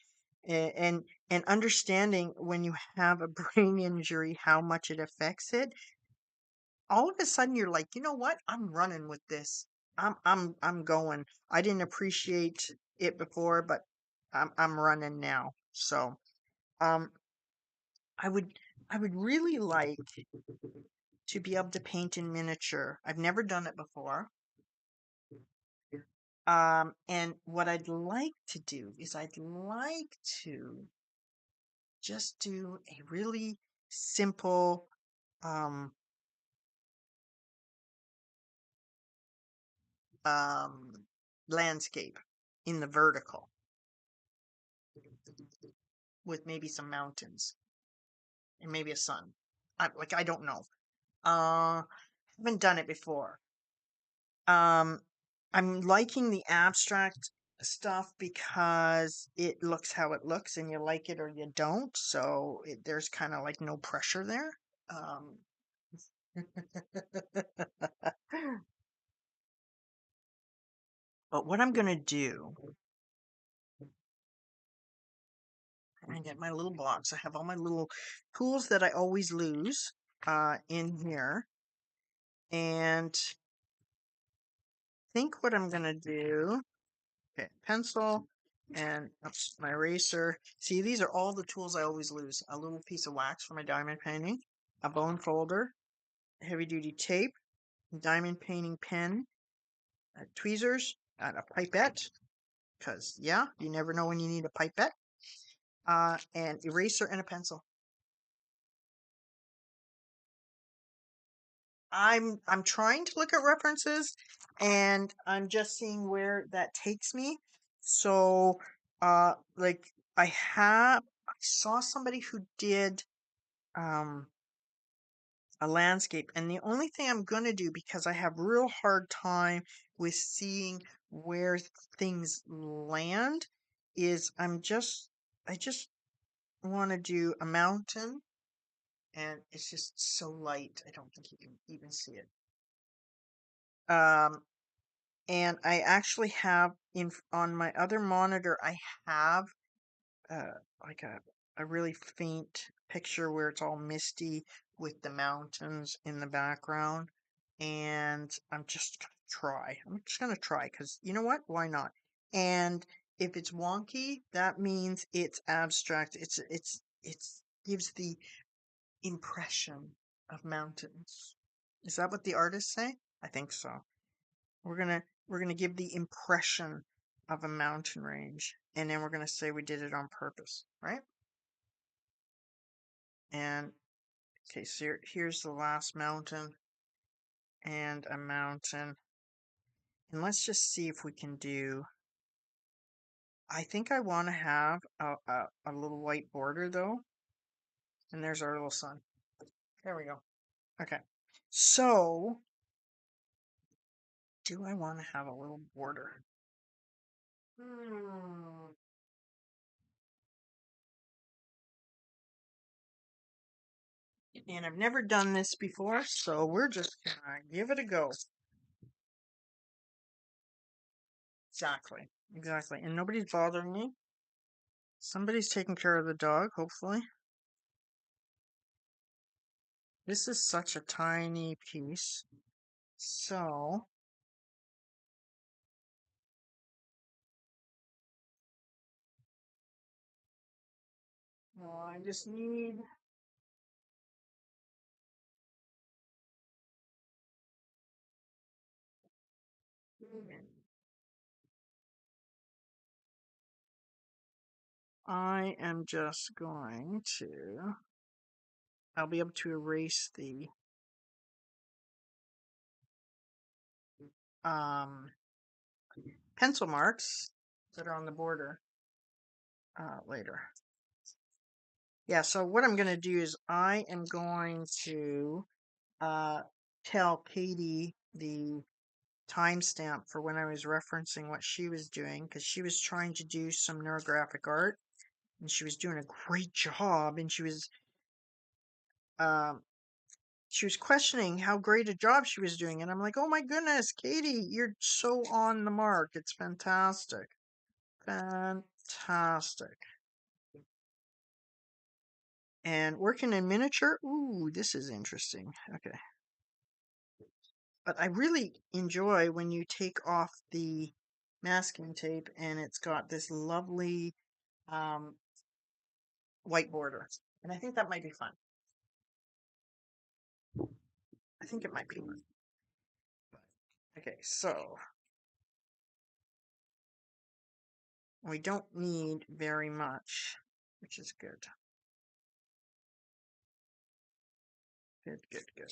And understanding when you have a brain injury how much it affects it, all of a sudden you're like, you know what? I'm running with this. I'm going. I didn't appreciate it before, but I'm running now. So um I would I would really like to be able to paint in miniature. I've never done it before. And what I'd like to do is I'd like to just do a really simple um, um, landscape in the vertical with maybe some mountains and maybe a sun. I don't know. Haven't done it before. Um, I'm liking the abstract stuff because it looks how it looks and you like it or you don't. So there's kind of like no pressure there. Um, but what I'm going to do, I'm going to get my little box. I have all my little tools that I always lose in here. And think what I'm going to do. Okay, pencil and oops, my eraser. See, these are all the tools I always lose. A little piece of wax for my diamond painting, a bone folder, heavy duty tape, diamond painting pen, tweezers, and a pipette, because yeah, you never know when you need a pipette, and eraser and a pencil. I'm trying to look at references, and I'm just seeing where that takes me. So, like I saw somebody who did um a landscape, and the only thing I'm gonna do, because I have real hard time with seeing where things land, is I just want to do a mountain, and it's just so light I don't think you can even see it. Um, and I actually have on my other monitor, I have uh like a really faint picture where it's all misty with the mountains in the background, and I'm just gonna try, because you know what, why not? And if it's wonky, that means it's abstract. It's gives the impression of mountains. Is that what the artists say? I think so. We're gonna give the impression of a mountain range, and then we're gonna say we did it on purpose, right? And okay, so here's the last mountain and a mountain, and let's just see if we can do. I think I want to have a little white border though, and there's our little sun. There we go. Okay, so do I want to have a little border? Hmm. And I've never done this before, so we're just gonna give it a go. Exactly. Exactly. And nobody's bothering me. Somebody's taking care of the dog, hopefully. This is such a tiny piece. So, I just need. I am just going to. I'll be able to erase the um, pencil marks that are on the border later. Yeah, so what I'm going to do is I am going to uh, tell Katie the timestamp for when I was referencing what she was doing, because she was trying to do some neurographic art, and she was doing a great job, and um, she was questioning how great a job she was doing, and I'm like, oh my goodness, Katie, you're so on the mark. It's fantastic. Fantastic. And working in miniature, ooh, this is interesting. Okay. But I really enjoy when you take off the masking tape and it's got this lovely um, white border. And I think that might be fun. I think it might be fun. Okay, so we don't need very much, which is good. Good, good, good.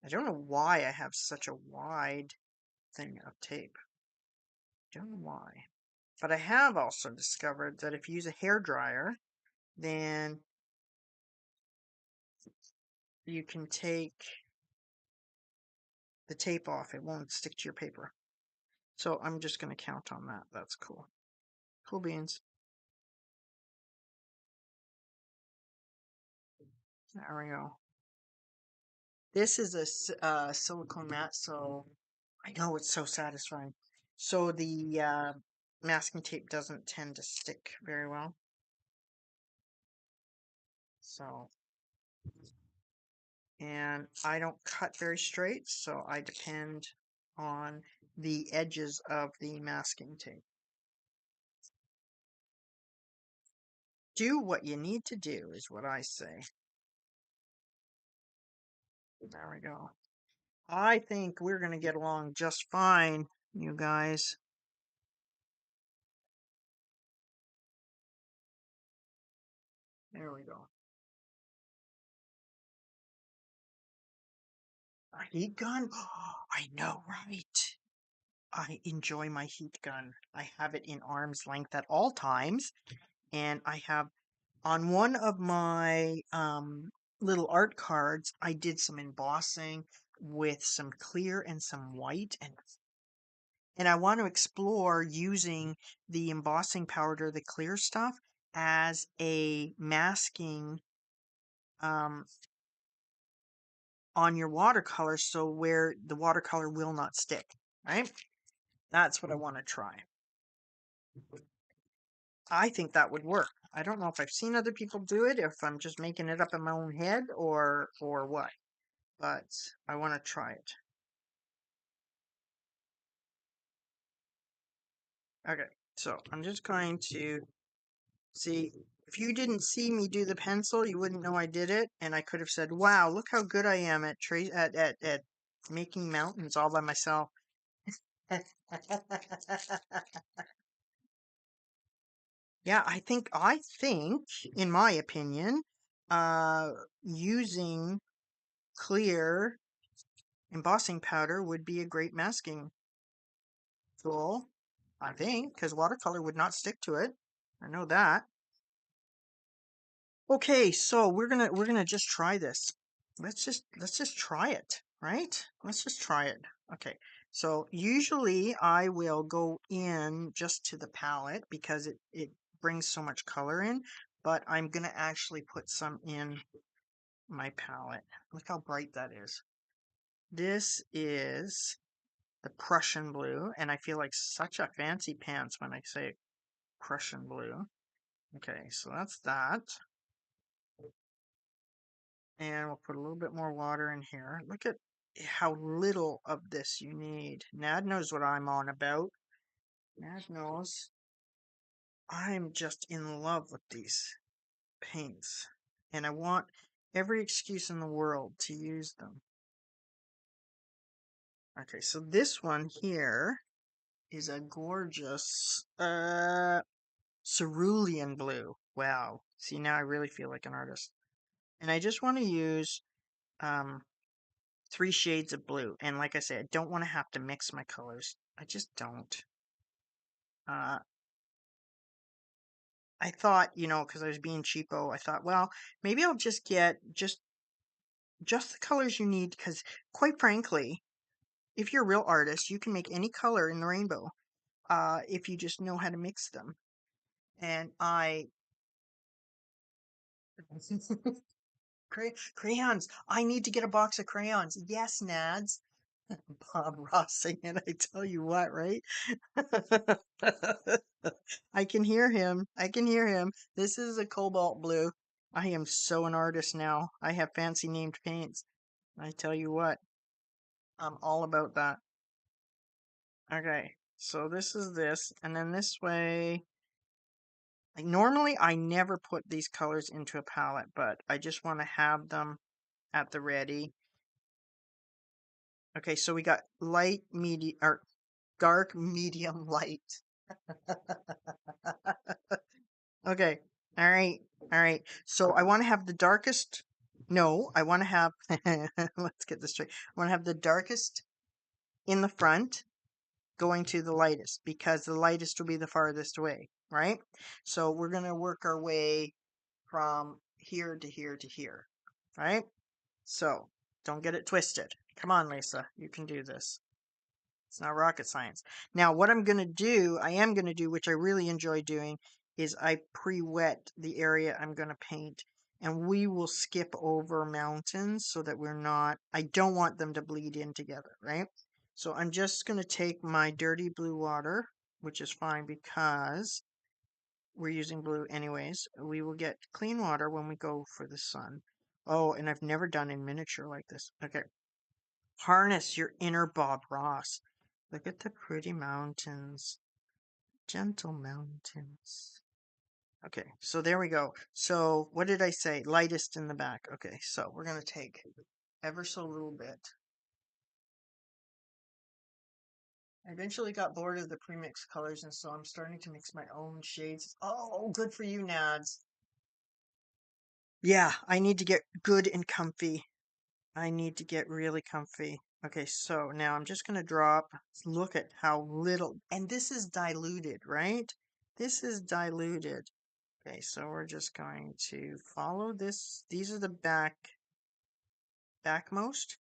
I don't know why I have such a wide thing of tape. Don't know why. But I have also discovered that if you use a hair dryer, then you can take the tape off. It won't stick to your paper. So I'm just going to count on that. That's cool. Cool beans. There we go. This is a silicone mat, so I know it's so satisfying. So the masking tape doesn't tend to stick very well. So, and I don't cut very straight, so I depend on the edges of the masking tape. Do what you need to do is what I say. There we go. I think we're going to get along just fine, you guys. There we go. heat gun? I know, right? I enjoy my heat gun. I have it in arm's length at all times, and I have on one of my little art cards, I did some embossing with some clear and some white, and I want to explore using the embossing powder, the clear stuff, as a masking um, on your watercolor, so where the watercolor will not stick, right? That's what I want to try. I think that would work. I don't know if I've seen other people do it, if I'm just making it up in my own head or what, but I want to try it. Okay, so I'm just going to see. If you didn't see me do the pencil, you wouldn't know I did it, and I could have said, "Wow, look how good I am at at making mountains all by myself." Yeah, I think, in my opinion, uh, using clear embossing powder would be a great masking tool. I think, because watercolor would not stick to it. I know that. Okay, so we're gonna just try this. Let's just try it, right? Let's just try it. Okay. So usually I will go in just to the palette because it brings so much color in, but I'm gonna actually put some in my palette. Look how bright that is. This is the Prussian blue, and I feel like such a fancy pants when I say Prussian blue. Okay, so that's that. And we'll put a little bit more water in here. Look at how little of this you need. Nad knows what I'm on about. Nad knows I'm just in love with these paints. And I want every excuse in the world to use them. Okay, so this one here is a gorgeous cerulean blue. Wow. See, now I really feel like an artist. And I just want to use um, 3 shades of blue. And like I said, I don't want to have to mix my colors. I just don't. Uh, I thought, because I was being cheapo, I thought, well, maybe I'll just get just the colors you need. Because quite frankly, if you're a real artist, you can make any color in the rainbow if you just know how to mix them. And crayons. I need to get a box of crayons. Yes, Nads. Bob Ross singing. I tell you what, right? I can hear him. I can hear him. This is a cobalt blue. I am so an artist now. I have fancy named paints. I tell you what, I'm all about that. Okay, so this is this, and then this way. Like normally, I never put these colors into a palette, but I just want to have them at the ready. Okay, so we got light, medium, or dark, medium, light. Okay. All right. All right. So I want to have the darkest. No, I want to have. Let's get this straight. I want to have the darkest in the front going to the lightest because the lightest will be the farthest away, right? So we're going to work our way from here to here to here, right? So don't get it twisted. Come on, Lisa. You can do this. It's not rocket science. Now, what I am going to do, which I really enjoy doing, is I pre-wet the area I'm going to paint. And we will skip over mountains so that I don't want them to bleed in together, right? So I'm just going to take my dirty blue water, which is fine because we're using blue anyways. We will get clean water when we go for the sun. Oh, and I've never done in miniature like this. Okay. Harness your inner Bob Ross. Look at the pretty mountains. Gentle mountains. Okay, so there we go. So what did I say? Lightest in the back. Okay, so we're going to take ever so little bit. I eventually got bored of the premixed colors, and so I'm starting to mix my own shades. Oh, good for you, Nads. Yeah, I need to get good and comfy. I need to get really comfy. Okay, so now I'm just going to drop. Look at how little, and this is diluted, right? This is diluted. Okay, so we're just going to follow this. These are the backmost.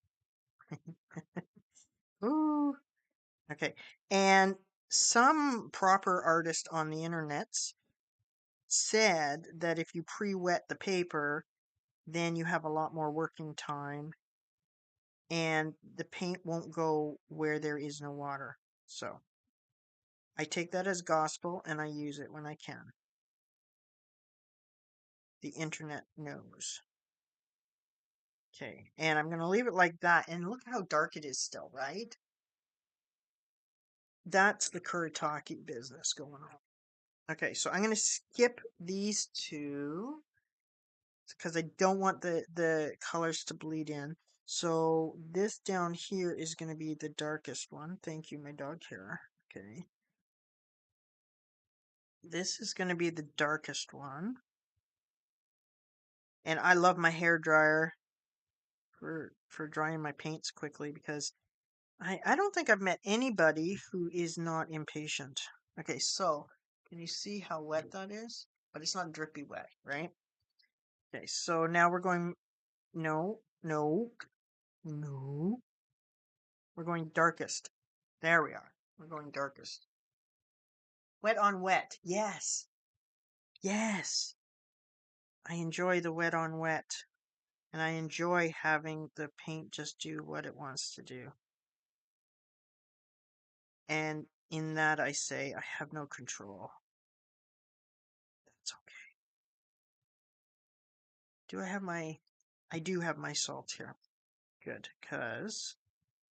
Ooh. Okay, and some proper artist on the internets said that if you pre-wet the paper, then you have a lot more working time and the paint won't go where there is no water. So I take that as gospel and I use it when I can. The internet knows. Okay, and I'm going to leave it like that. And look how dark it is still, right? That's the Kuretake business going on. Okay, so I'm going to skip these two because I don't want the colors to bleed in. So this down here is going to be the darkest one. Thank you, my dog hair. Okay. This is going to be the darkest one. And I love my hair dryer for drying my paints quickly because I don't think I've met anybody who is not impatient. Okay, so can you see how wet that is? But it's not drippy wet, right? Okay, so now we're going, no, no, no. We're going darkest. There we are. We're going darkest. Wet on wet. Yes. Yes. I enjoy the wet on wet. And I enjoy having the paint just do what it wants to do. And in that I say I have no control. That's okay. I do have my salt here. Good, because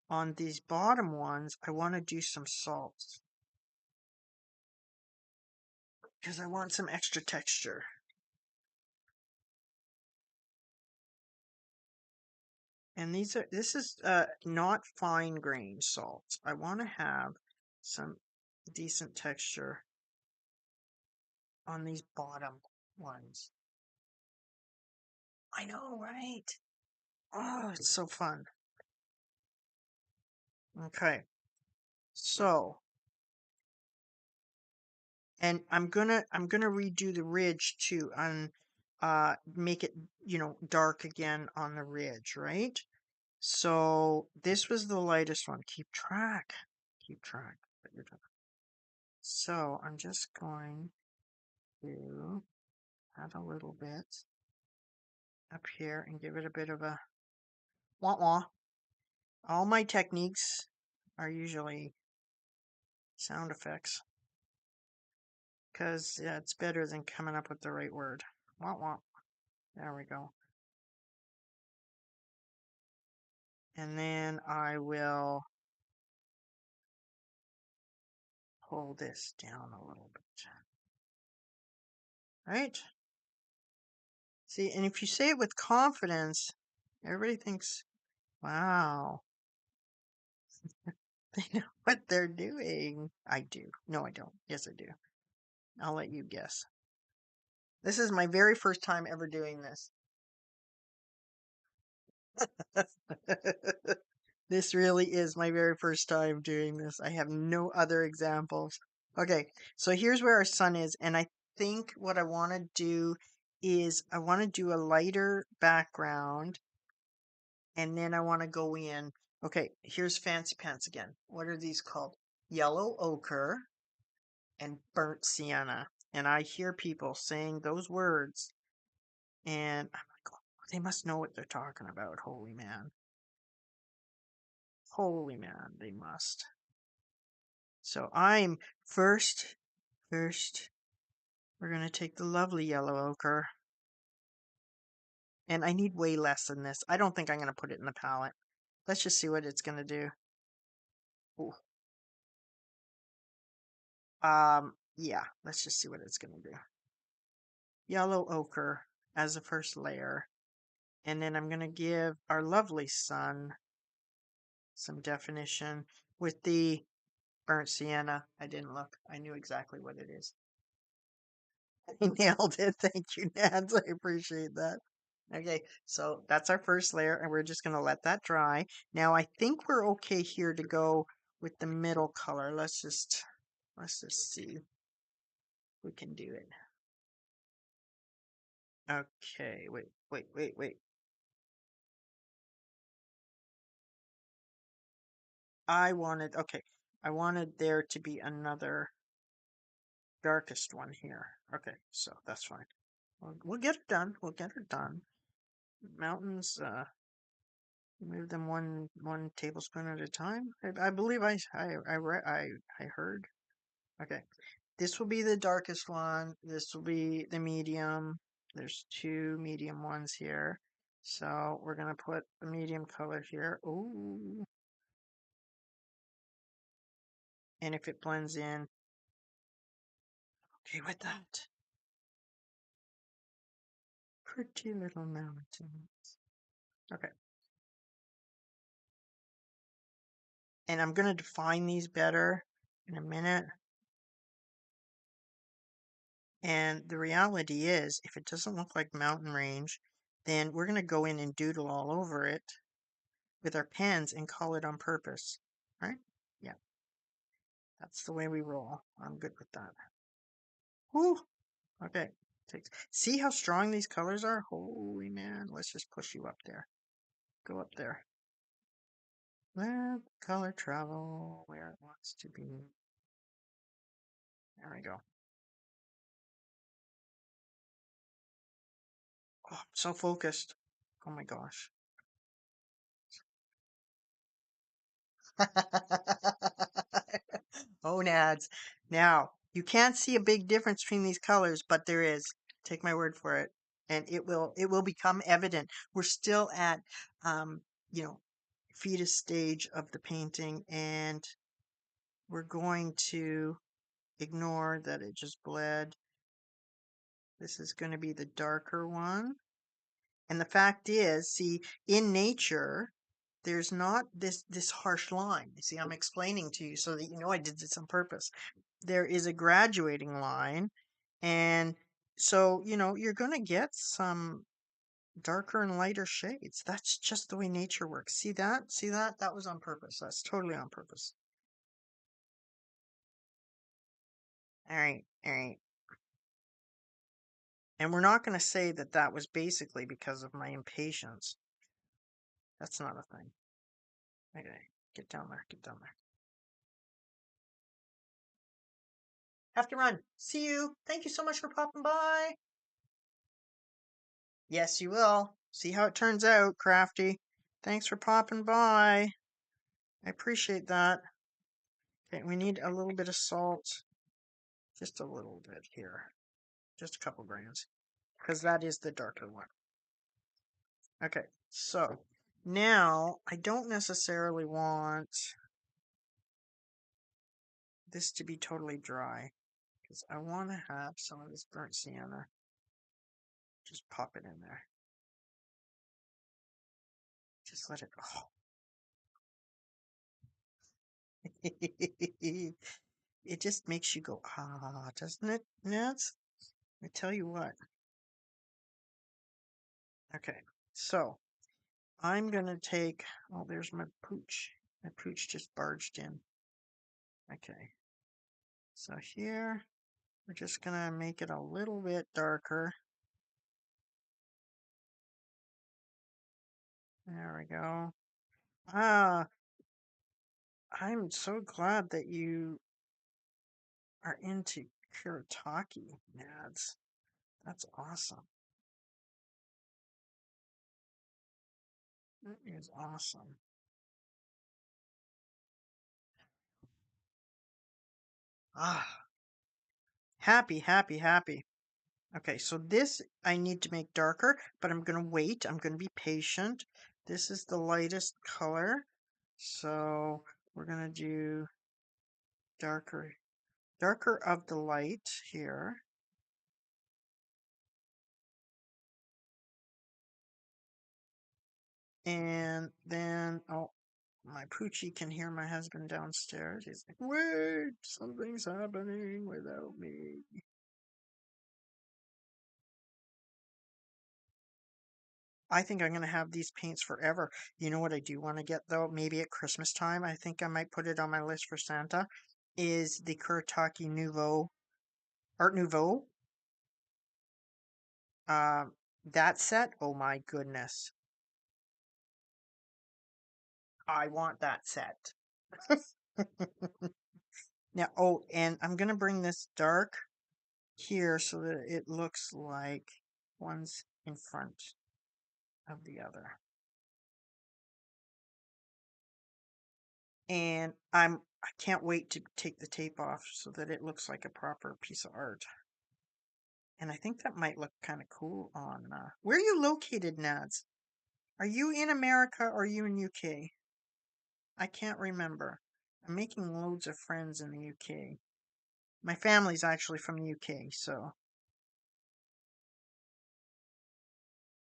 on these bottom ones, I want to do some salt. Because I want some extra texture. And this is not fine grained salt. I want to have some decent texture on these bottom ones. I know, right? Oh, it's so fun. Okay. So, and I'm gonna redo the ridge too and make it, dark again on the ridge, right? So this was the lightest one. Keep track. Keep track. What you're doing. So I'm just going to add a little bit up here and give it a bit of a wah wah. All my techniques are usually sound effects because it's better than coming up with the right word. Wah wah. There we go. And then I will pull this down a little bit. Right? See, and if you say it with confidence, everybody thinks, wow, they know what they're doing. I do. No, I don't. Yes, I do. I'll let you guess. This is my very first time ever doing this. This really is my very first time doing this. I have no other examples. Okay, so here's where our sun is, and I think what I want to do is I want to do a lighter background, and then I want to go in. Okay, here's Fancy Pants again. What are these called? Yellow ochre and burnt sienna. And I hear people saying those words, and I'm like, oh, they must know what they're talking about. Holy man. Holy man, they must. So I'm first, we're going to take the lovely yellow ochre. And I need way less than this. I don't think I'm going to put it in the palette. Let's just see what it's going to do. Ooh. Yeah, let's just see what it's going to do. Yellow ochre as the first layer. And then I'm going to give our lovely sun some definition with the burnt sienna. I didn't look. I knew exactly what it is. I nailed it. Thank you, Nance. I appreciate that. Okay, so that's our first layer, and we're just gonna let that dry. Now I think we're okay here to go with the middle color. Let's just see if we can do it. Okay, wait. I wanted there to be another darkest one here. Okay, so that's fine. We'll get it done. We'll get it done. Mountains, move them one tablespoon at a time. I believe I heard. Okay, this will be the darkest one. This will be the medium. There's two medium ones here. So we're gonna put the medium color here. Ooh, and if it blends in, okay with that. Pretty little mountains. Okay, and I'm gonna define these better in a minute. And the reality is, if it doesn't look like mountain range, then we're gonna go in and doodle all over it with our pens and call it on purpose, right? Yeah, that's the way we roll. I'm good with that. Whew. Okay. See how strong these colors are? Holy man. Let's just push you up there. Go up there. Let color travel where it wants to be. There we go. Oh, I'm so focused. Oh my gosh. Oh, Nads. Now, you can't see a big difference between these colors, but there is. Take my word for it. And it will become evident. We're still at um, you know, fetus stage of the painting, and we're going to ignore that it just bled. This is going to be the darker one. And the fact is, see, in nature, there's not this harsh line. You see, I'm explaining to you so that you know I did this on purpose. There is a graduating line, and so you're going to get some darker and lighter shades. That's just the way nature works. See that? See that? That was on purpose. That's totally on purpose. All right, all right. And we're not going to say that that was basically because of my impatience. That's not a thing. Okay, get down there, get down there. Have to run. See you. Thank you so much for popping by. Yes, you will. See how it turns out, Crafty. Thanks for popping by. I appreciate that. Okay, we need a little bit of salt. Just a little bit here. Just a couple grams. Because that is the darker one. Okay, so now I don't necessarily want this to be totally dry. Because I want to have some of this burnt sienna. Just pop it in there. Just let it. Oh. It just makes you go, ah, doesn't it, Nance? I tell you what. Okay, so I'm going to take, oh, there's my pooch. My pooch just barged in. Okay, so here, we're just going to make it a little bit darker. There we go. Ah, I'm so glad that you are into Kuretake, Nads. That's awesome. That is awesome. Ah, happy, happy, happy. Okay, so this I need to make darker, but I'm going to wait. I'm going to be patient. This is the lightest color. So we're going to do darker, darker of the light here. And then, oh, my Poochie can hear my husband downstairs. He's like, wait, something's happening without me. I think I'm gonna have these paints forever. You know what I do want to get though? Maybe at Christmas time. I think I might put it on my list for Santa. Is the Kuretake Nouveau Art Nouveau? Um, that set. Oh my goodness, I want that set. Now, oh, and I'm gonna bring this dark here so that it looks like one's in front of the other. And I can't wait to take the tape off so that it looks like a proper piece of art. And I think that might look kind of cool on where are you located, Nads? Are you in America or are you in UK? I can't remember. I'm making loads of friends in the UK. My family's actually from the UK, so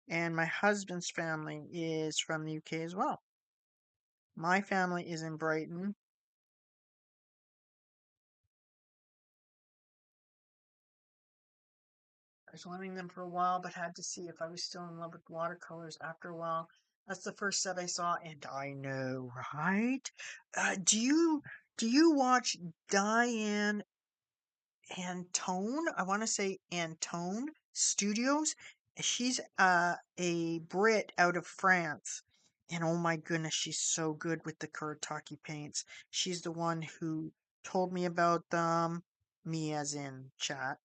and my husband's family is from the UK as well. My family is in Brighton. I was wanting them for a while, but had to see if I was still in love with watercolors after a while. That's the first set I saw, and I know, right? Do you watch Diane Antone? I want to say Antone Studios. She's a Brit out of France, and oh my goodness, she's so good with the Kuretake paints. She's the one who told me about them, me as in chat,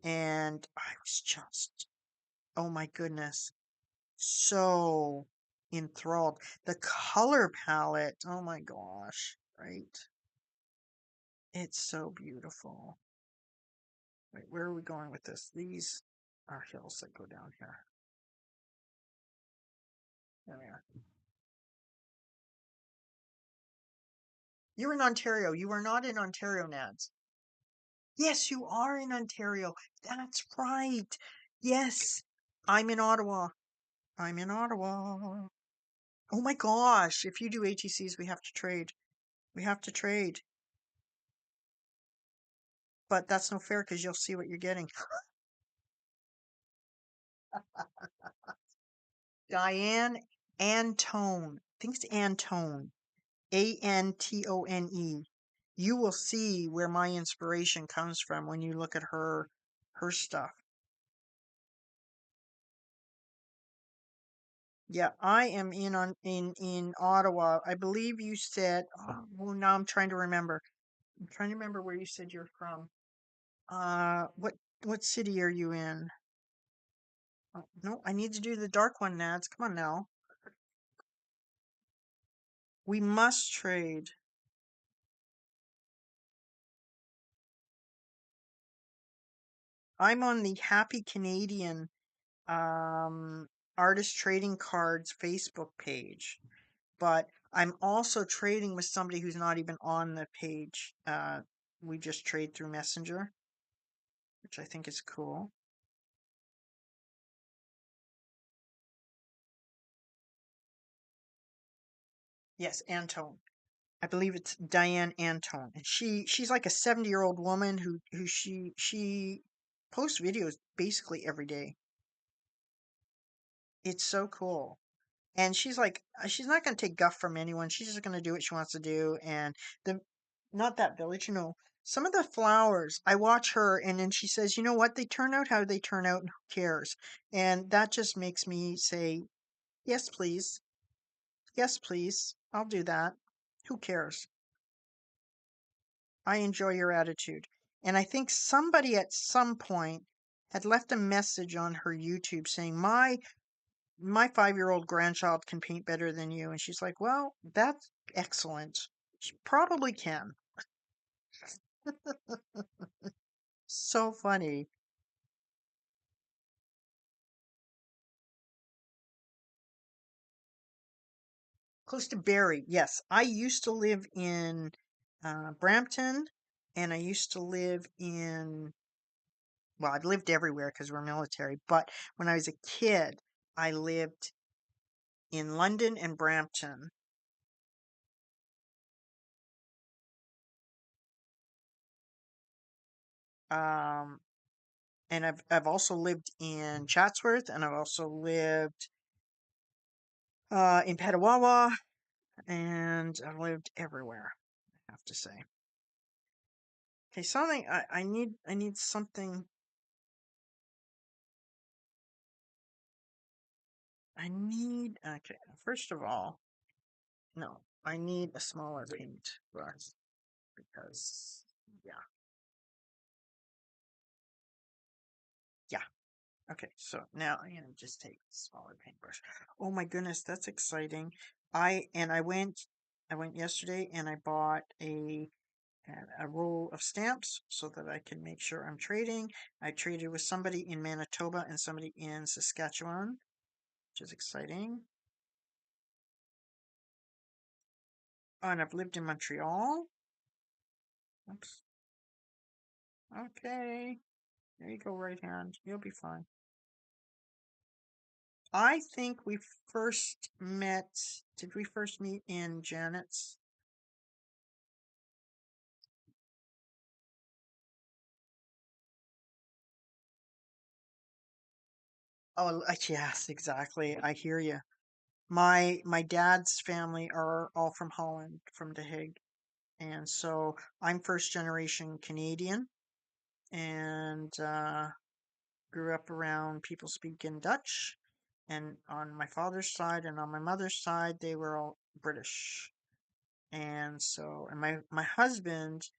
and I was just, oh my goodness, so enthralled. The color palette, oh my gosh, right? It's so beautiful. Wait, where are we going with this? These are hills that go down here. There we are. You're in Ontario. You are not in Ontario, Nads. Yes, you are in Ontario. That's right. Yes, I'm in Ottawa. I'm in Ottawa. Oh my gosh. If you do ATCs, we have to trade. We have to trade. But that's no fair because you'll see what you're getting. Diane Antone. I think it's Antone. Antone. You will see where my inspiration comes from when you look at her stuff. Yeah, I am in Ottawa. I believe you said. Oh, well, now I'm trying to remember. I'm trying to remember where you said you're from. What city are you in? Oh, no, I need to do the dark one, Nads. Come on now. We must trade. I'm on the Happy Canadian artist trading cards Facebook page, but I'm also trading with somebody who's not even on the page. We just trade through Messenger, which I think is cool. Yes, Antone. I believe it's Diane Antone, and she's like a 70-year-old woman who she posts videos basically every day. It's so cool. And she's like, she's not going to take guff from anyone. She's just going to do what she wants to do. And the, not that village, some of the flowers, I watch her and then she says, you know what? They turn out how they turn out and who cares? And that just makes me say, yes, please. Yes, please. I'll do that. Who cares? I enjoy your attitude. And I think somebody at some point had left a message on her YouTube saying, my 5-year-old grandchild can paint better than you. And she's like, well, that's excellent. She probably can. So funny. Close to Barrie. Yes. I used to live in Brampton and I used to live well, I've lived everywhere because we're military. But when I was a kid, I lived in London and Brampton. Um, and I've also lived in Chatsworth and I've also lived in Petawawa, and I've lived everywhere, I have to say. Okay, something I need something. Okay, first of all, no, I need a smaller paint brush because yeah, yeah. Okay, so now I'm gonna just take a smaller paintbrush. Oh my goodness, that's exciting. I went yesterday and I bought a roll of stamps so that I can make sure I'm trading. I traded with somebody in Manitoba and somebody in Saskatchewan, which is exciting. Oh, and I've lived in Montreal. Oops. Okay. There you go, right hand. You'll be fine. I think we first met. Did we first meet in Janet's? Oh, yes, exactly. I hear you. My dad's family are all from Holland, from The Hague, and so I'm first generation Canadian, and grew up around people speaking Dutch, and on my father's side and on my mother's side, they were all British. And so, and my husband,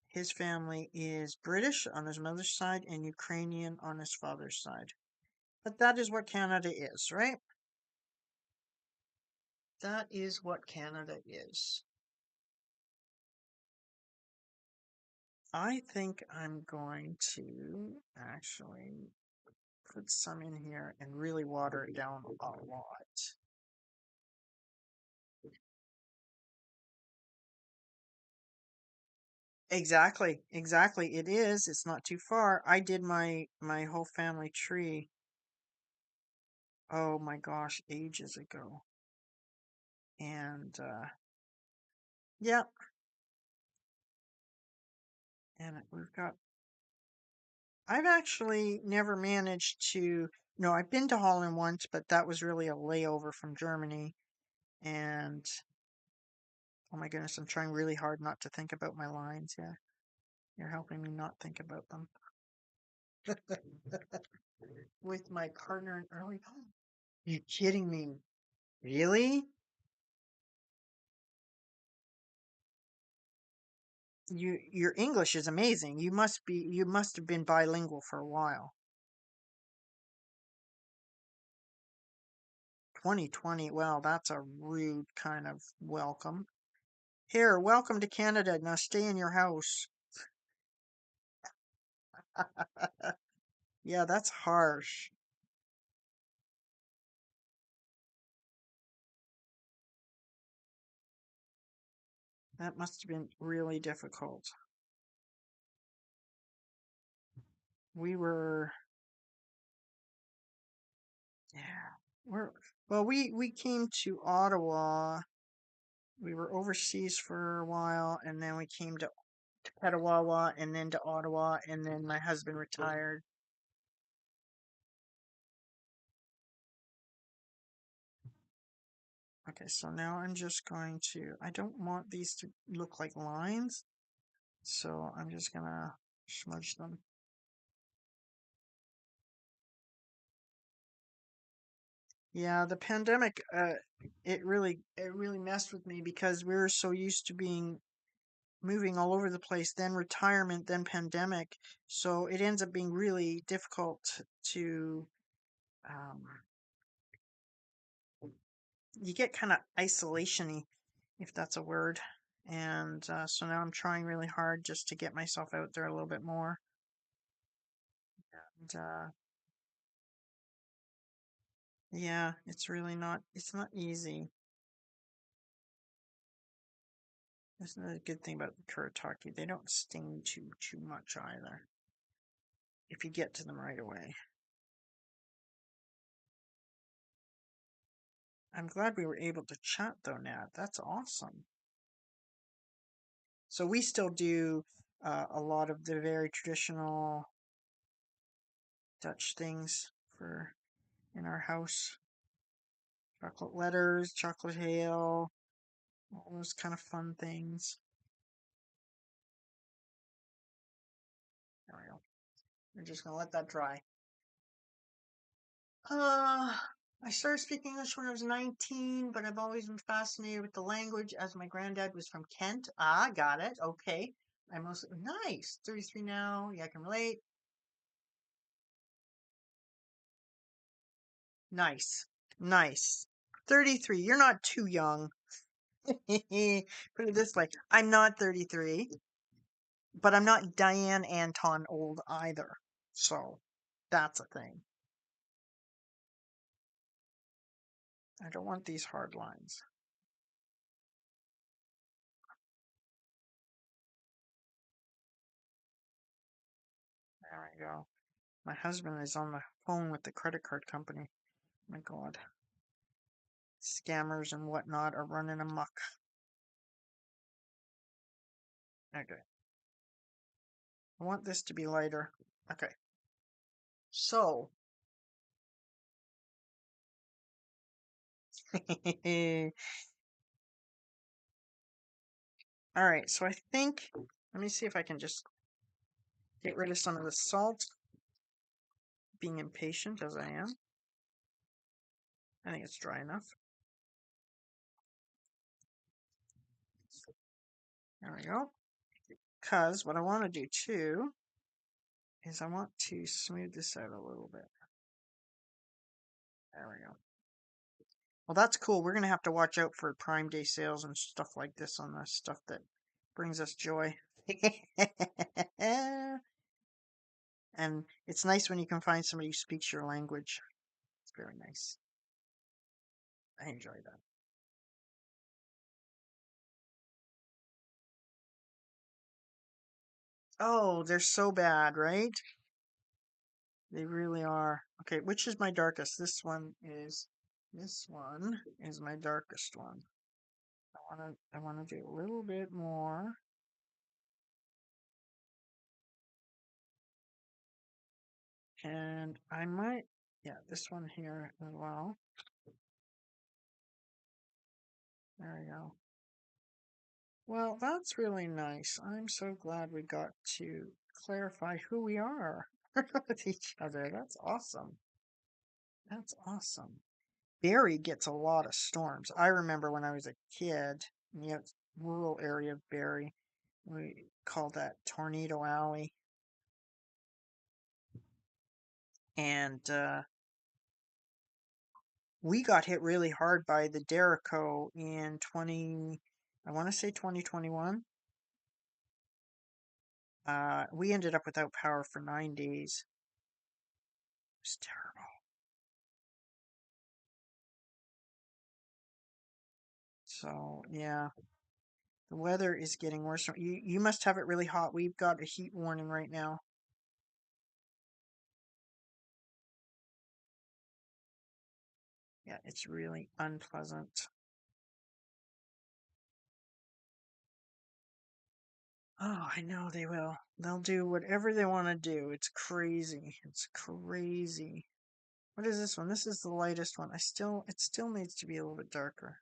his family is British on his mother's side and Ukrainian on his father's side. But that is what Canada is, right? That is what Canada is. I think I'm going to actually put some in here and really water it down a lot. Exactly, exactly. It is. It's not too far. I did my whole family tree. Oh my gosh, ages ago. And yeah, and we've got. I've actually never managed to. No, I've been to Holland once, but that was really a layover from Germany. And oh my goodness, I'm trying really hard not to think about my lines. Yeah, you're helping me not think about them. With my partner in early. You kidding me? Really? Your English is amazing. You must have been bilingual for a while. 2020. Well, that's a rude kind of welcome. Here, welcome to Canada. Now stay in your house. Yeah, that's harsh. That must have been really difficult. We were, yeah, we're, well, we came to Ottawa. We were overseas for a while, and then we came to Petawawa, and then to Ottawa, and then my husband retired. Okay, so now I'm just going to, I don't want these to look like lines, so I'm just gonna smudge them. Yeah, the pandemic, it really messed with me because we were so used to being moving all over the place, then retirement, then pandemic. So it ends up being really difficult to, um, you get kind of isolation-y, if that's a word. And so now I'm trying really hard just to get myself out there a little bit more. And yeah, it's not easy. That's another good thing about the Kuretake. They don't sting too much either if you get to them right away. I'm glad we were able to chat though, Nat. That's awesome. So we still do a lot of the very traditional Dutch things for in our house. Chocolate letters, chocolate hail, all those kind of fun things. There we go. I'm just gonna let that dry. I started speaking English when I was 19, but I've always been fascinated with the language as my granddad was from Kent. Ah, got it. Okay. I'm also nice. 33 now. Yeah, I can relate. Nice. Nice. 33. You're not too young. Put it this way. I'm not 33, but I'm not Diane Anton old either. So that's a thing. I don't want these hard lines. There we go. My husband is on the phone with the credit card company. My God. Scammers and whatnot are running amok. Okay. I want this to be lighter. Okay. So. All right. So I think, let me see if I can just get rid of some of the salt. Being impatient as I am. I think it's dry enough. There we go. Because what I want to do too is I want to smooth this out a little bit. There we go. Well, that's cool. We're going to have to watch out for Prime Day sales and stuff like this on the stuff that brings us joy. And it's nice when you can find somebody who speaks your language. It's very nice. I enjoy that. Oh, they're so bad, right? They really are. Okay, which is my darkest? This one is my darkest one. I wanna do a little bit more. And I might, yeah, this one here as well. There we go. Well, that's really nice. I'm so glad we got to clarify who we are with each other. That's awesome. That's awesome. Barrie gets a lot of storms. I remember when I was a kid in the rural area of Barrie, we called that Tornado Alley. And we got hit really hard by the Derico in I want to say 2021. We ended up without power for 9 days. It was terrible. So yeah, the weather is getting worse. You must have it really hot. We've got a heat warning right now. Yeah, it's really unpleasant. Oh, I know they will. They'll do whatever they want to do. It's crazy. It's crazy. What is this one? This is the lightest one. It still needs to be a little bit darker.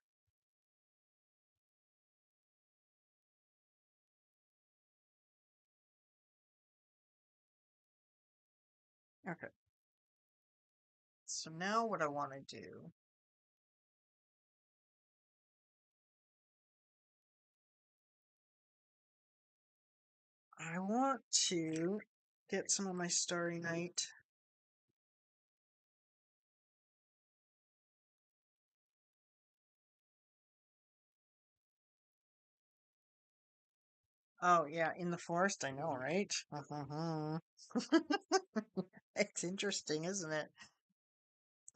Okay. So now what I want to do, I want to get some of my Starry Night. Oh yeah, in the forest, I know, right? It's interesting, isn't it?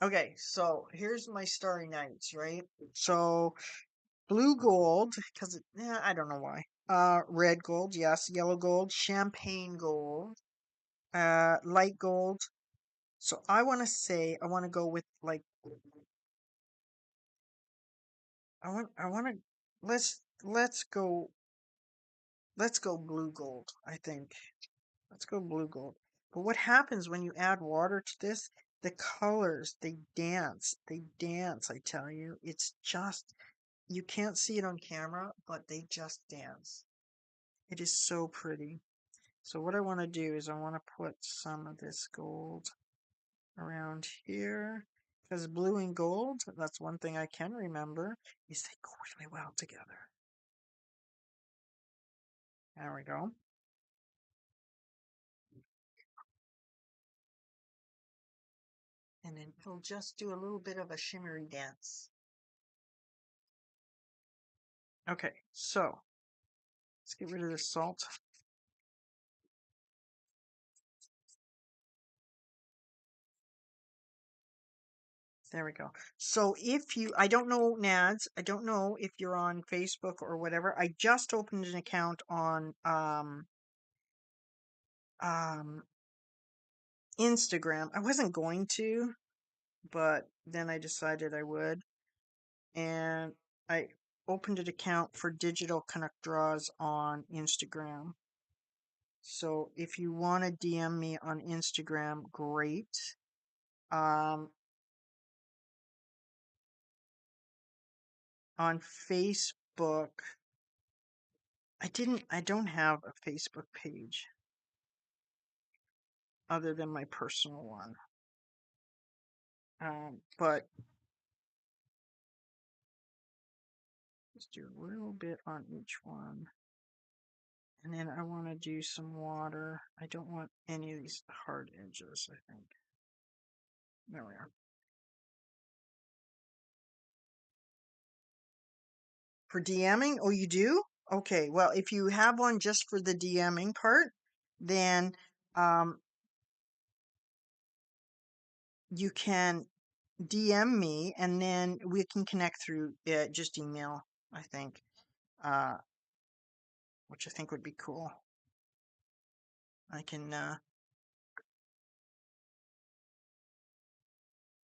Okay, so here's my Starry Nights, right? So blue gold, because yeah, I don't know why. Red gold, yes, yellow gold, champagne gold, light gold. So I want to go with like I want to let's go blue gold, I think. Let's go blue gold. But what happens when you add water to this? The colors, they dance, I tell you. It's just, you can't see it on camera, but they just dance. It is so pretty. So what I want to do is I want to put some of this gold around here, because blue and gold, that's one thing I can remember, is they go really well together. There we go. And then we'll just do a little bit of a shimmery dance. Okay, so let's get rid of the salt. There we go. So if you, I don't know, Nads, I don't know if you're on Facebook or whatever. I just opened an account on um Instagram. I wasn't going to, but then I decided I would. And I opened an account for Digital Canuck Draws on Instagram. So if you want to DM me on Instagram, great. Um, on Facebook, I don't have a Facebook page other than my personal one. But let's do a little bit on each one. And then I want to do some water. I don't want any of these hard edges, I think. There we are. For DMing? Oh, you do? Okay, well, if you have one just for the DMing part, then um, you can DM me and then we can connect through just email, I think, uh, which I think would be cool. I can,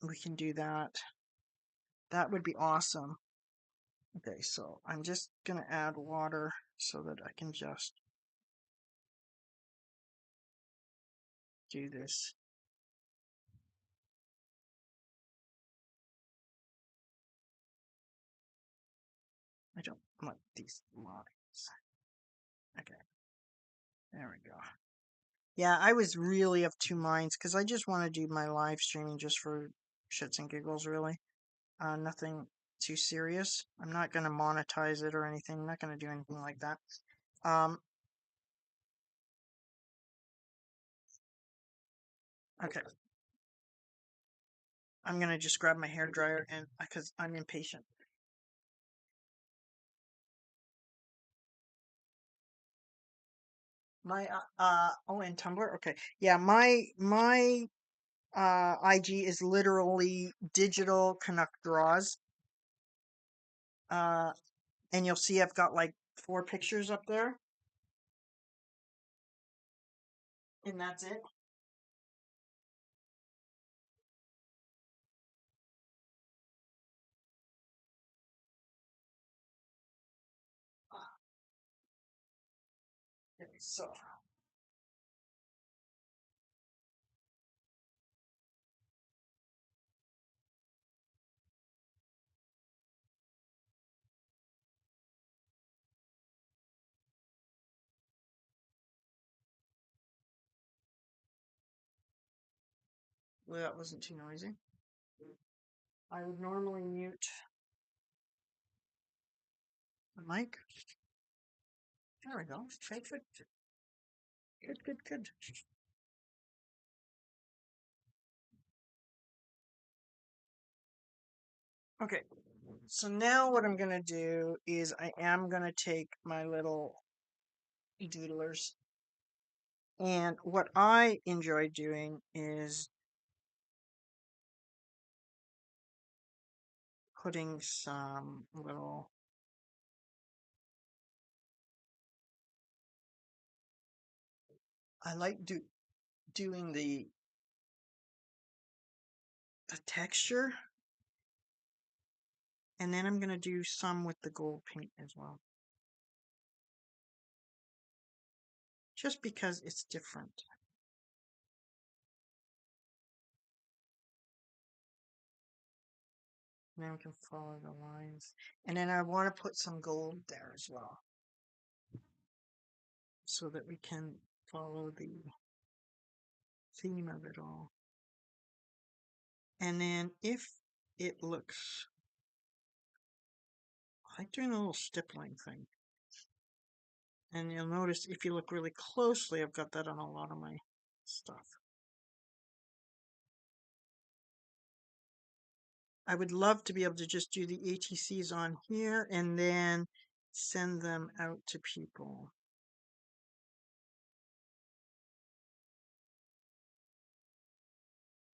we can do that. That would be awesome. Okay, so I'm just going to add water so that I can just do this. I don't want these lines. Okay, there we go. Yeah, I was really of two minds because I just want to do my live streaming just for shits and giggles, really. Nothing too serious. I'm not going to monetize it or anything. I'm not going to do anything like that. Um, okay. I'm going to just grab my hair dryer and because I'm impatient. My oh, and Tumblr. Okay. Yeah, my IG is literally Digital Canuck Draws. Uh, and you'll see I've got like 4 pictures up there, and that's it. Okay, so well, that wasn't too noisy. I would normally mute the mic. There we go. Okay, good. Good, good, good. Okay, so now what I'm gonna do is I am gonna take my little doodlers, and what I enjoy doing is putting some little, I like doing the texture, and then I'm gonna do some with the gold paint as well, just because it's different. Now we can follow the lines. And then I want to put some gold there as well, so that we can follow the theme of it all. And then if it looks, I like doing a little stippling thing. And you'll notice if you look really closely, I've got that on a lot of my stuff. I would love to be able to just do the ATCs on here and then send them out to people.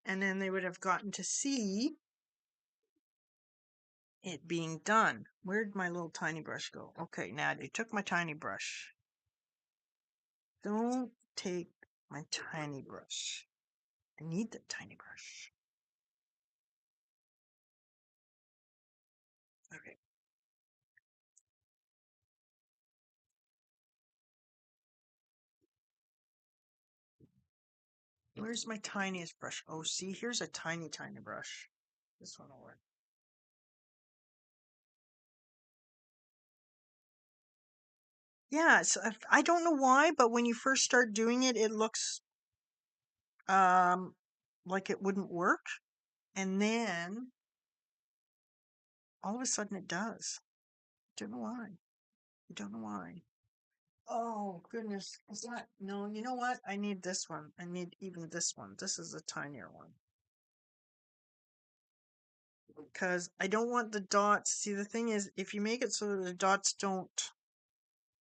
And then they would have gotten to see it being done. Where'd my little tiny brush go? Okay, now I took my tiny brush. Don't take my tiny brush. I need the tiny brush. Okay. Where's my tiniest brush? Oh, see, here's a tiny, tiny brush. This one will work. Yeah, so I don't know why, but when you first start doing it, it looks um like it wouldn't work, and then all of a sudden it does. Don't know why. I don't know why. Oh goodness, is that no? You know what? I need this one. I need even this one. This is a tinier one because I don't want the dots. See, the thing is, if you make it so that the dots don't,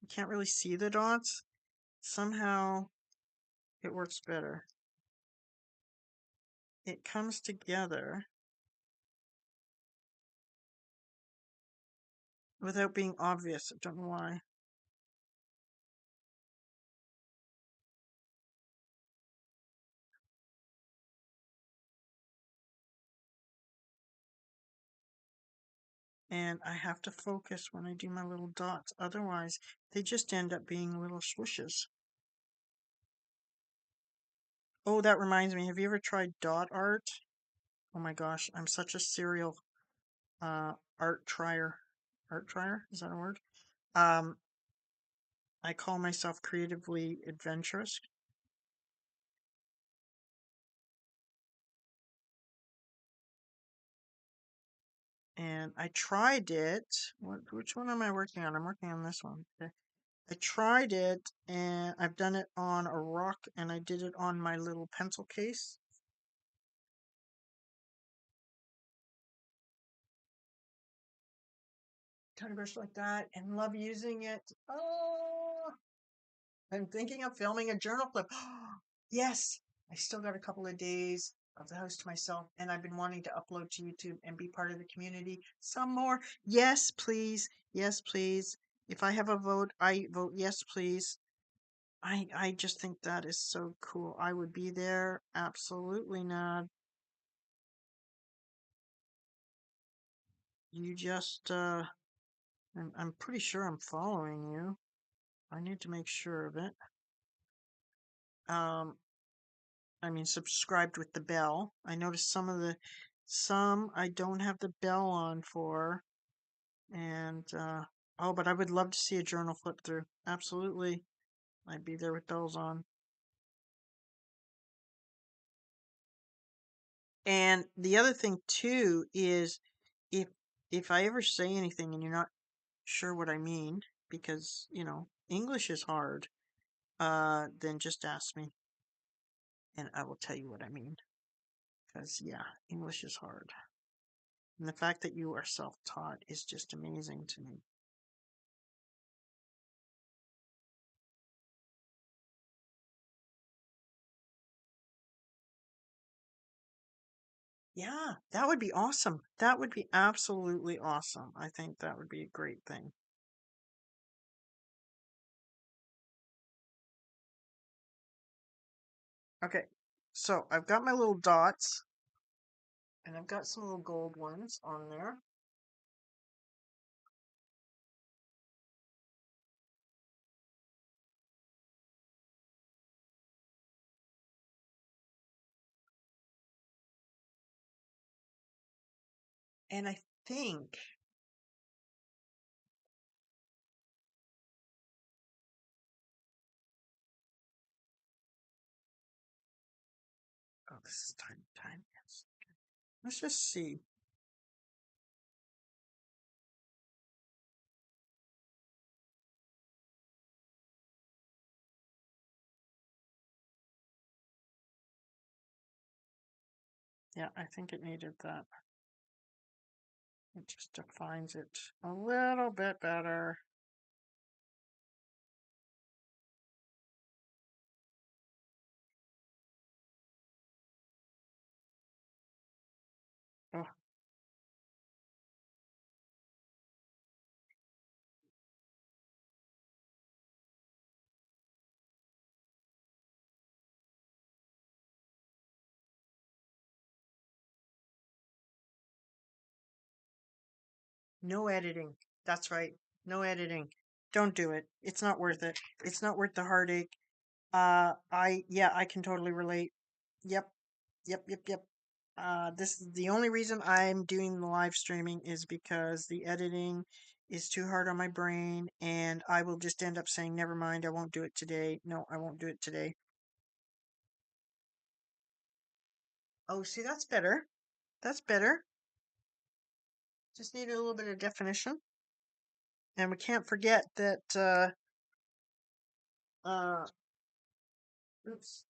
you can't really see the dots. Somehow it works better. It comes together without being obvious. I don't know why. And I have to focus when I do my little dots. Otherwise, they just end up being little swooshes. Oh, that reminds me. Have you ever tried dot art? Oh my gosh, I'm such a serial art trier. Art trier? Is that a word? Um, I call myself creatively adventurous. And I tried it. Which one am I working on? I'm working on this one. Okay. I tried it and I've done it on a rock and I did it on my little pencil case. Tiny brush like that and love using it. Oh, I'm thinking of filming a journal clip. Yes, I still got a couple of days of the house to myself, and I've been wanting to upload to YouTube and be part of the community some more. Yes, please. Yes, please. If I have a vote, I vote yes, please. I just think that is so cool. I would be there. Absolutely not. You just I'm pretty sure I'm following you. I need to make sure of it. Um I mean, subscribed with the bell. I noticed some I don't have the bell on for. And, oh, but I would love to see a journal flip through. Absolutely. I'd be there with those on. And the other thing too is if if I ever say anything and you're not sure what I mean, because, English is hard, then just ask me and I will tell you what I mean. Because, yeah, English is hard. And the fact that you are self-taught is just amazing to me. Yeah, that would be awesome. That would be absolutely awesome. I think that would be a great thing. Okay, so I've got my little dots and I've got some little gold ones on there. And I think oh, this is time. Yes. Let's just see. Yeah, I think it needed that. It just defines it a little bit better. Oh, no editing. That's right. No editing. Don't do it. It's not worth it. It's not worth the heartache. Yeah, I can totally relate. Yep. Yep. This is the only reason I'm doing the live streaming is because the editing is too hard on my brain, and I will just end up saying, never mind, I won't do it today. No, I won't do it today. Oh, see, that's better. That's better. Just need a little bit of definition. And we can't forget that, uh, oops.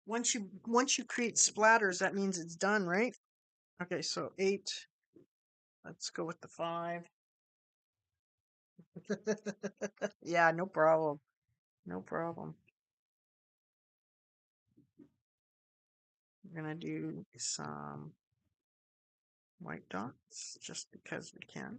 Once you create splatters, that means it's done, right? Okay, so 8. Let's go with the 5. Yeah, no problem. No problem. We're gonna do some white dots just because we can.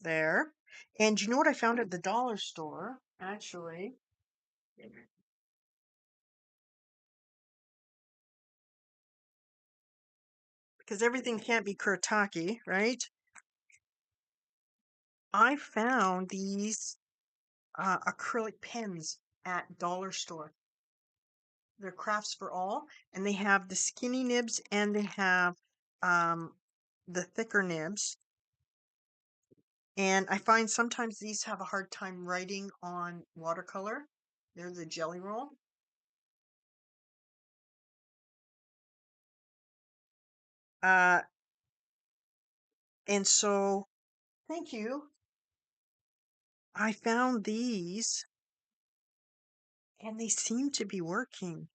There. And you know what I found at the dollar store? Actually, because everything can't be Kuretake, right? I found these acrylic pens at dollar store. They're crafts for all, and they have the skinny nibs and they have um, the thicker nibs. And I find sometimes these have a hard time writing on watercolor. They're the Jelly Roll. Uh, and so, thank you. I found these and they seem to be working.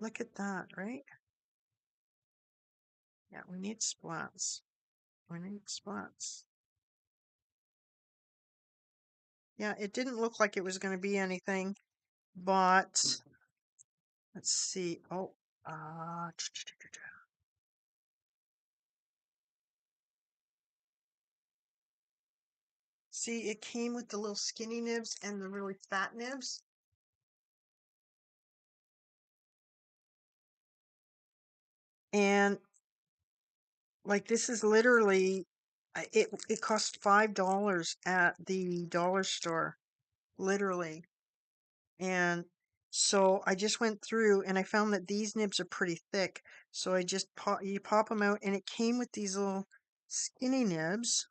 Look at that, right? Yeah, we need splats. We need splats. Yeah, it didn't look like it was going to be anything, but let's see. Oh, uh, see, it came with the little skinny nibs and the really fat nibs. And like this is literally it cost $5 at the dollar store, literally. And so I just went through and I found that these nibs are pretty thick. So I just pop them out and it came with these little skinny nibs.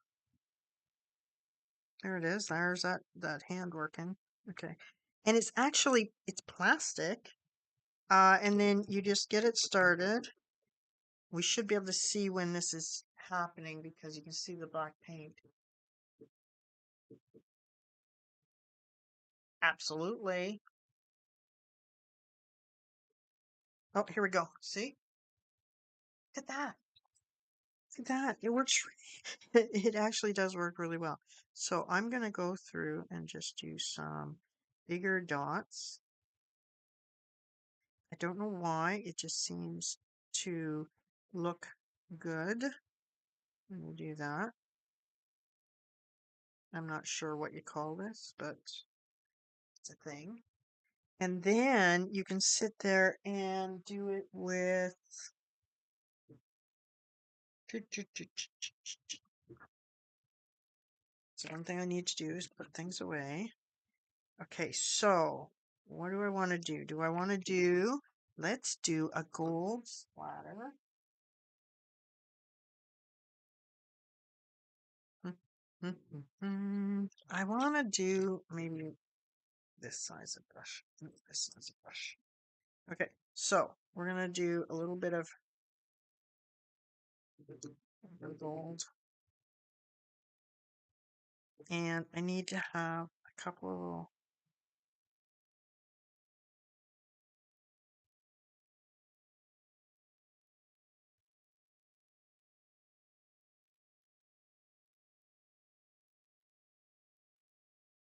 There it is. There's that hand working. Okay. And it's plastic. And then you just get it started. We should be able to see when this is happening because you can see the black paint. Absolutely. Oh, here we go. See? Look at that. Look at that. It works. It actually does work really well. So I'm going to go through and just do some bigger dots. I don't know why. It just seems to look good. Let me do that. I'm not sure what you call this, but it's a thing. And then you can sit there and do it with. So one thing I need to do is put things away. Okay, so what do I want to do? Do I want to do, let's do a gold splatter. I want to do maybe this size of brush. This size of brush. Okay, so we're going to do a little bit of gold. And I need to have a couple of little,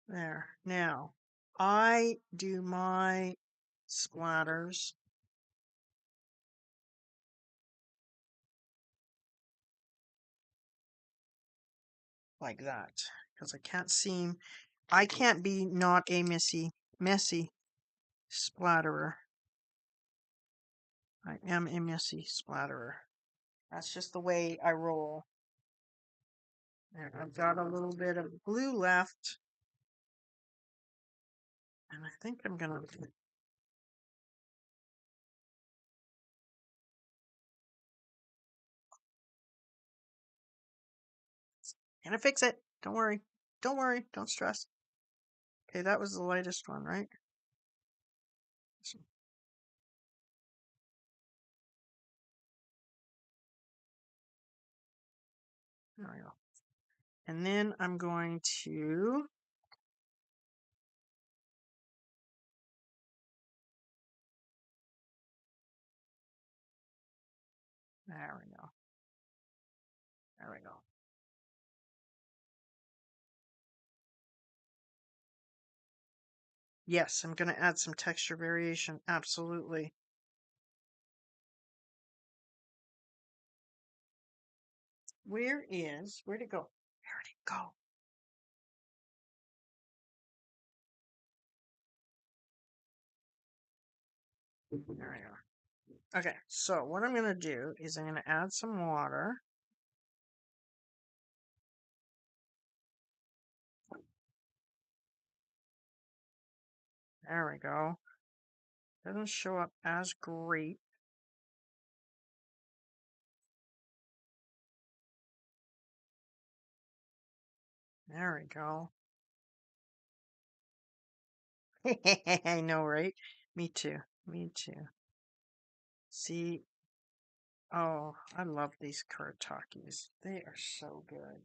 there. Now, I do my splatters like that because I can't be not a messy splatterer. I am a messy splatterer. That's just the way I roll. And I've got a little bit of glue left. And I think I'm gonna fix it. Don't worry. Don't worry. Don't stress. Okay, that was the lightest one, right? There we go. And then I'm going to there we go. There we go. Yes, I'm going to add some texture variation. Absolutely. Where'd it go? Where'd it go? There we go. Okay, so what I'm going to do is I'm going to add some water. There we go. Doesn't show up as great. There we go. I know, right? Me too. Me too. See, oh, I love these Kuretakis. They are so good.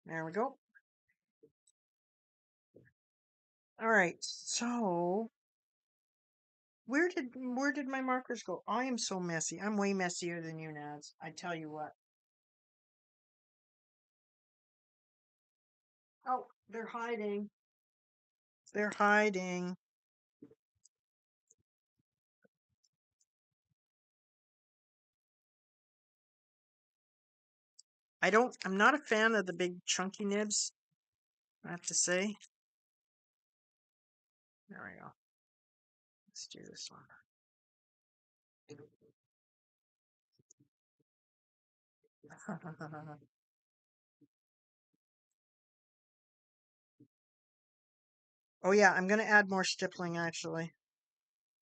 There we go. All right, so where did my markers go? I am so messy. I'm way messier than you, Nads. I tell you what. Oh, they're hiding. They're hiding. I'm not a fan of the big chunky nibs, I have to say. There we go. Let's do this one. Oh yeah, I'm gonna add more stippling actually.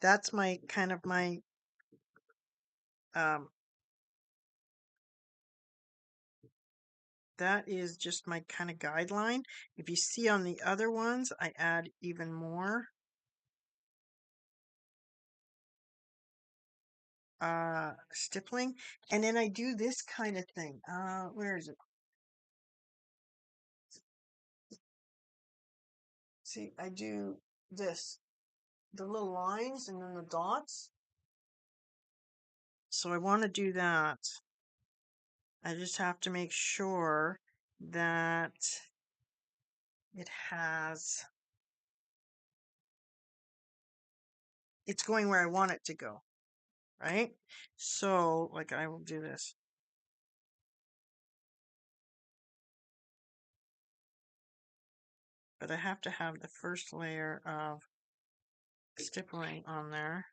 That's my kind of my um that is just my kind of guideline. If you see on the other ones, I add even more stippling, and then I do this kind of thing. Where is it? See, I do this, the little lines and then the dots. So I want to do that. I just have to make sure that it it's going where I want it to go, right? So, like I will do this. but I have to have the first layer of stippling on there.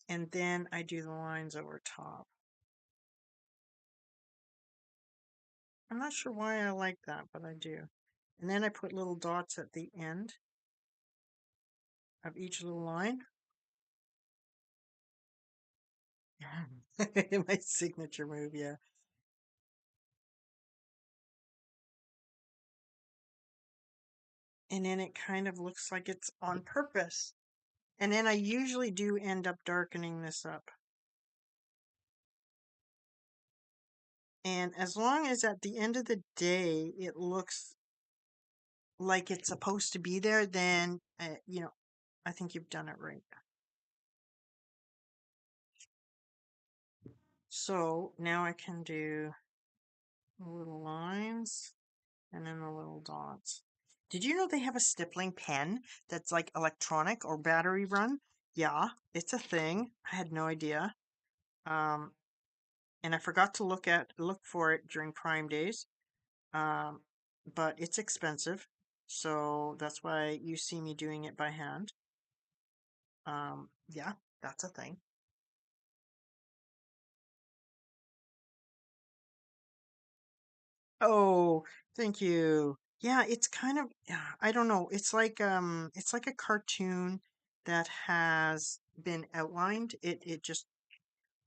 And then I do the lines over top. I'm not sure why I like that, but I do. And then I put little dots at the end of each little line. My signature move, yeah. And then it kind of looks like it's on purpose. And then I usually do end up darkening this up. And as long as at the end of the day it looks like it's supposed to be there, then, I think you've done it right. So now I can do the little lines and then the little dots. Did you know they have a stippling pen that's like electronic or battery run? Yeah, it's a thing. I had no idea. Um, and I forgot to look for it during Prime Days. Um, but it's expensive, so that's why you see me doing it by hand. Yeah, that's a thing. Oh, thank you. Yeah, it's kind of, yeah, I don't know. It's like a cartoon that has been outlined. It just,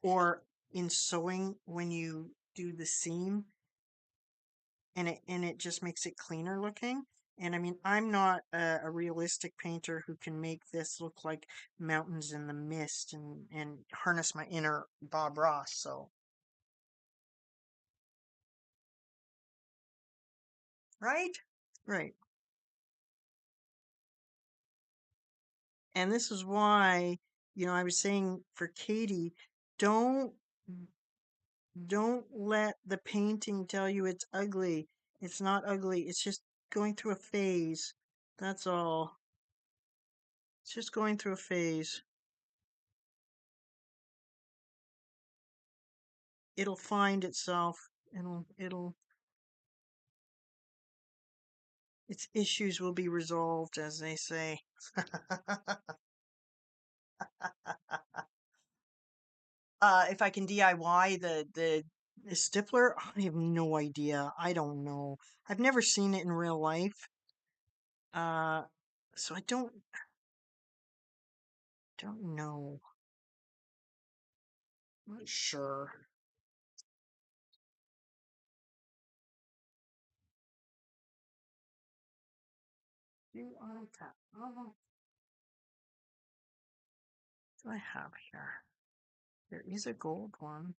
or in sewing when you do the seam, and it just makes it cleaner looking. And I mean, I'm not a realistic painter who can make this look like mountains in the mist and harness my inner Bob Ross. So, right? Right. And this is why, I was saying for Katie, don't don't let the painting tell you it's ugly. It's not ugly. It's just going through a phase. That's all. It's just going through a phase. It'll find itself. Its issues will be resolved, as they say. If I can DIY the stippler, I have no idea. I don't know. I've never seen it in real life. Uh, so I don't know. Not sure. What do I have here? There is a gold one.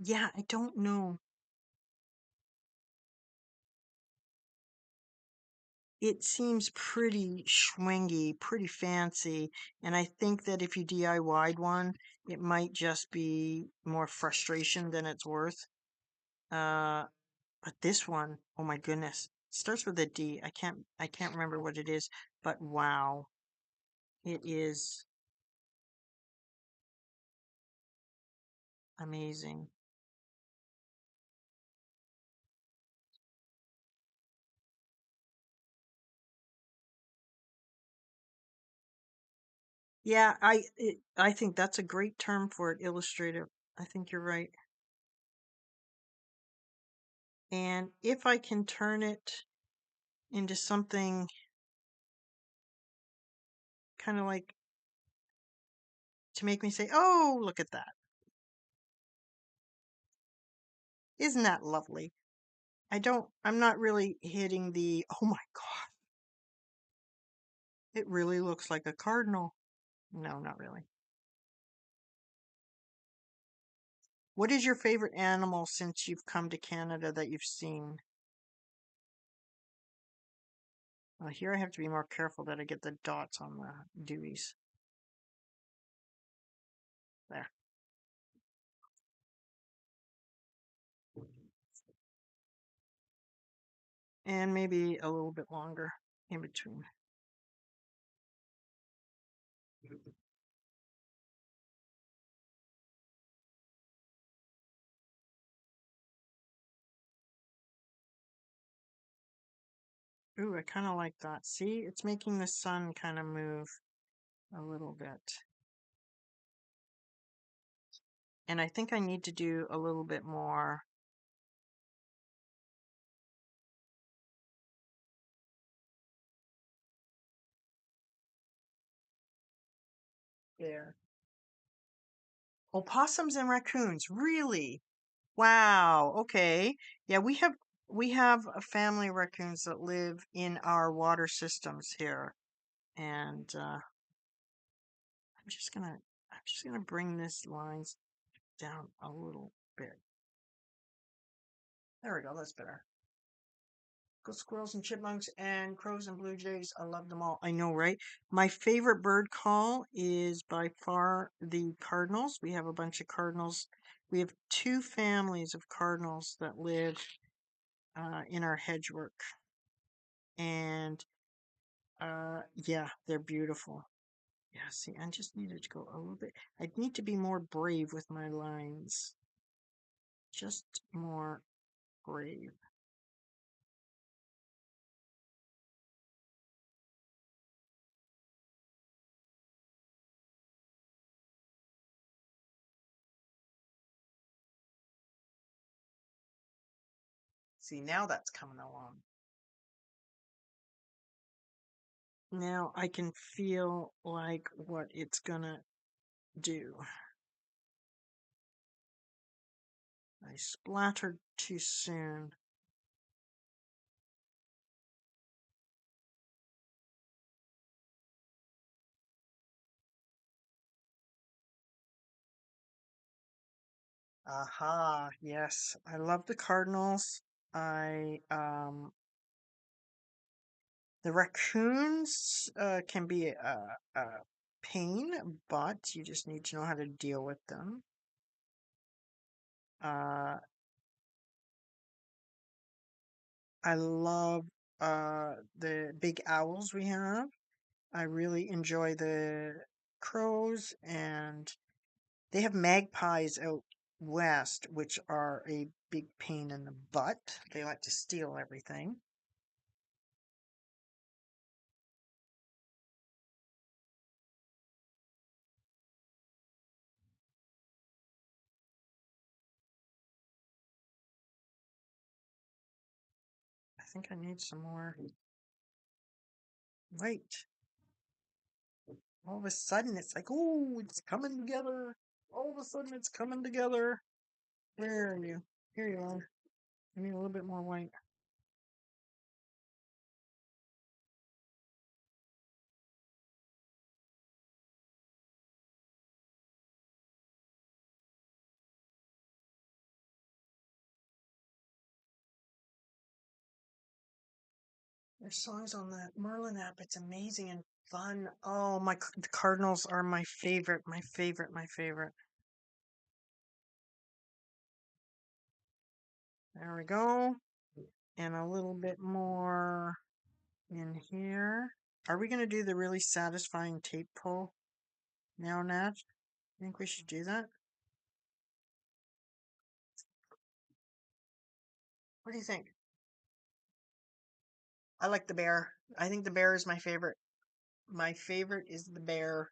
Yeah, I don't know. It seems pretty schwingy, pretty fancy, and I think that if you DIY'd one, it might just be more frustration than it's worth. Uh, but this one, oh my goodness, starts with a D. I can't remember what it is, but wow, it is amazing. Yeah, I think that's a great term for it, illustrative. I think you're right. And if I can turn it into something kind of like to make me say, "Oh, look at that. Isn't that lovely?" I'm not really hitting the, "Oh my God, it really looks like a cardinal." No, not really. What is your favorite animal since you've come to Canada that you've seen? Well, here I have to be more careful that I get the dots on the dewies. There. And maybe a little bit longer in between. Ooh, I kind of like that. See, it's making the sun kind of move a little bit. And I think I need to do a little bit more. There. Opossums and raccoons, really? Wow. Okay. Yeah, we have a family of raccoons that live in our water systems here, and I'm just gonna bring this lines down a little bit. There we go. That's better. Go squirrels and chipmunks and crows and blue jays. I love them all. I know, right? My favorite bird call is by far the cardinals. We have a bunch of cardinals. We have two families of cardinals that live in our hedge work. And yeah, they're beautiful. Yeah, see, I just needed to go a little bit. I need to be more brave with my lines. Just more brave. See, now that's coming along. Now I can feel like what it's gonna do. I splattered too soon. Aha, yes. I love the Cardinals. I the raccoons can be a pain, but you just need to know how to deal with them. Uh I love the big owls we have. I really enjoy the crows, and they have magpies out west, which are a big pain in the butt. They like to steal everything. I think I need some more white. All of a sudden, it's like, oh, it's coming together. All of a sudden, it's coming together. Where are you? Here you are. I need a little bit more white. There's songs on the Merlin app. It's amazing and fun. Oh, the Cardinals are my favorite, my favorite, my favorite. There we go. And a little bit more in here. Are we going to do the really satisfying tape pull now, Nat? Think we should do that? What do you think? I like the bear. I think the bear is my favorite. My favorite is the bear.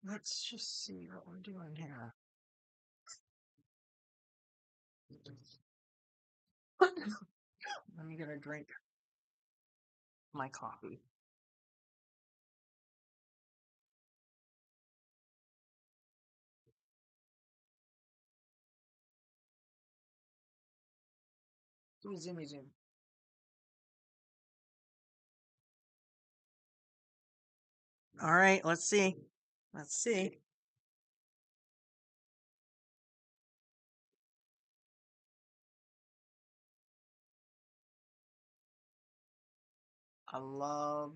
Let's just see what we're doing here. Let me get a drink. My coffee. Zoom, zoom, zoom. All right, let's see. Let's see. I love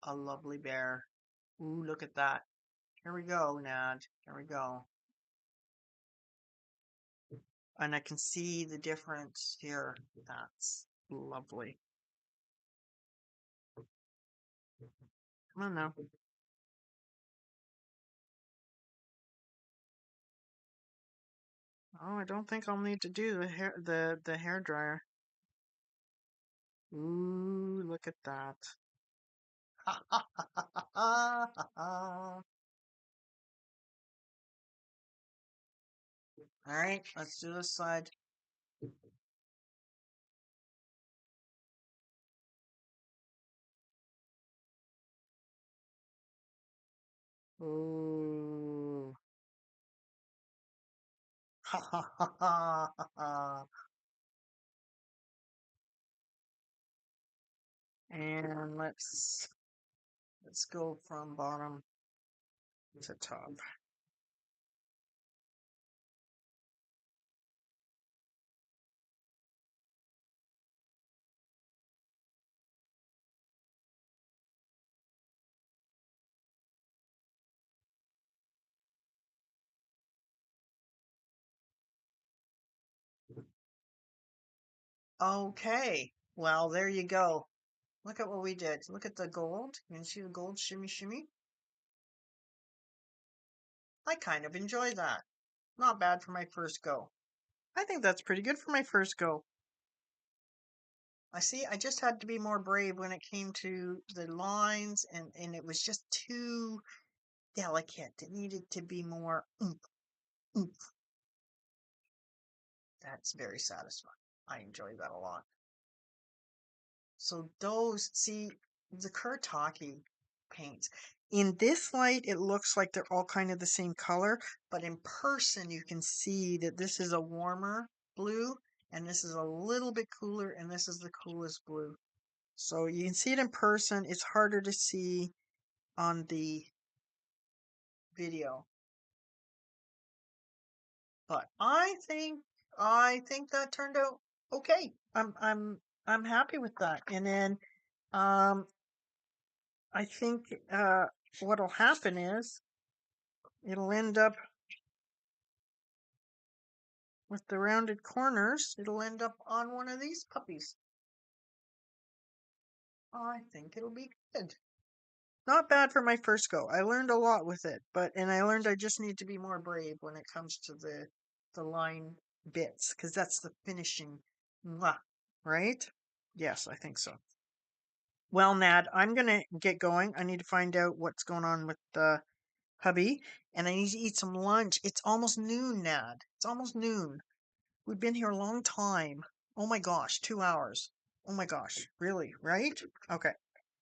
a lovely bear. Ooh, look at that. Here we go, Nad. Here we go. And I can see the difference here. That's lovely. Come on now. Oh, I don't think I'll need to do the hair dryer. Ooh, look at that. All right, let's do this side. Ooh. And let's go from bottom to top. Okay, well, there you go. Look at what we did. Look at the gold. You can see the gold shimmy shimmy. I kind of enjoy that. Not bad for my first go. I think that's pretty good for my first go. I see, I just had to be more brave when it came to the lines, and it was just too delicate. It needed to be more oomph, oomph. That's very satisfying. I enjoy that a lot. So those, see, the Kuretake paints. In this light, it looks like they're all kind of the same color, but in person, you can see that this is a warmer blue, and this is a little bit cooler, and this is the coolest blue. So you can see it in person. It's harder to see on the video, but I think that turned out okay. I'm happy with that. And then um I think what'll happen is it'll end up with the rounded corners. It'll end up on one of these puppies. I think it'll be good. Not bad for my first go. I learned a lot with it, and I learned I just need to be more brave when it comes to the line bits, because that's the finishing, mwah, right? Yes, I think so. Well, Nad, I'm gonna get going. I need to find out what's going on with the hubby, and I need to eat some lunch. It's almost noon, Nad. It's almost noon. We've been here a long time. Oh my gosh, 2 hours. Oh my gosh, really? Right? Okay.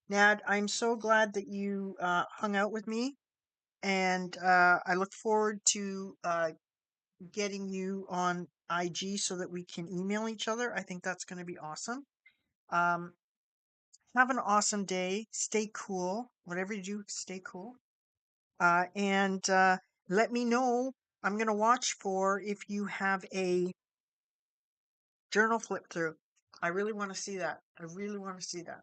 Nad, I'm so glad that you hung out with me, and I look forward to getting you on IG so that we can email each other. I think that's going to be awesome. Um, have an awesome day. Stay cool. Whatever you do, stay cool. And let me know. I'm going to watch for if you have a journal flip through. I really want to see that. I really want to see that.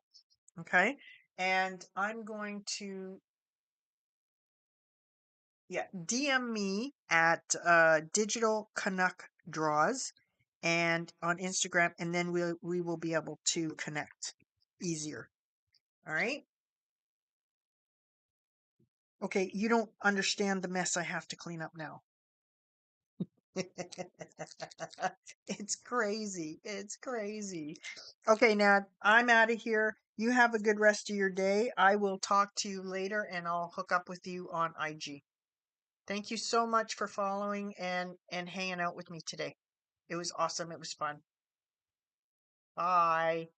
Okay. And I'm going to, yeah, DM me at Digital Canuck Draws and on Instagram, and then we will be able to connect easier. All right. Okay. You don't understand the mess I have to clean up now. It's crazy. It's crazy. Okay, Nad, I'm out of here. You have a good rest of your day. I will talk to you later and I'll hook up with you on IG. Thank you so much for following and hanging out with me today. It was awesome. It was fun. Bye.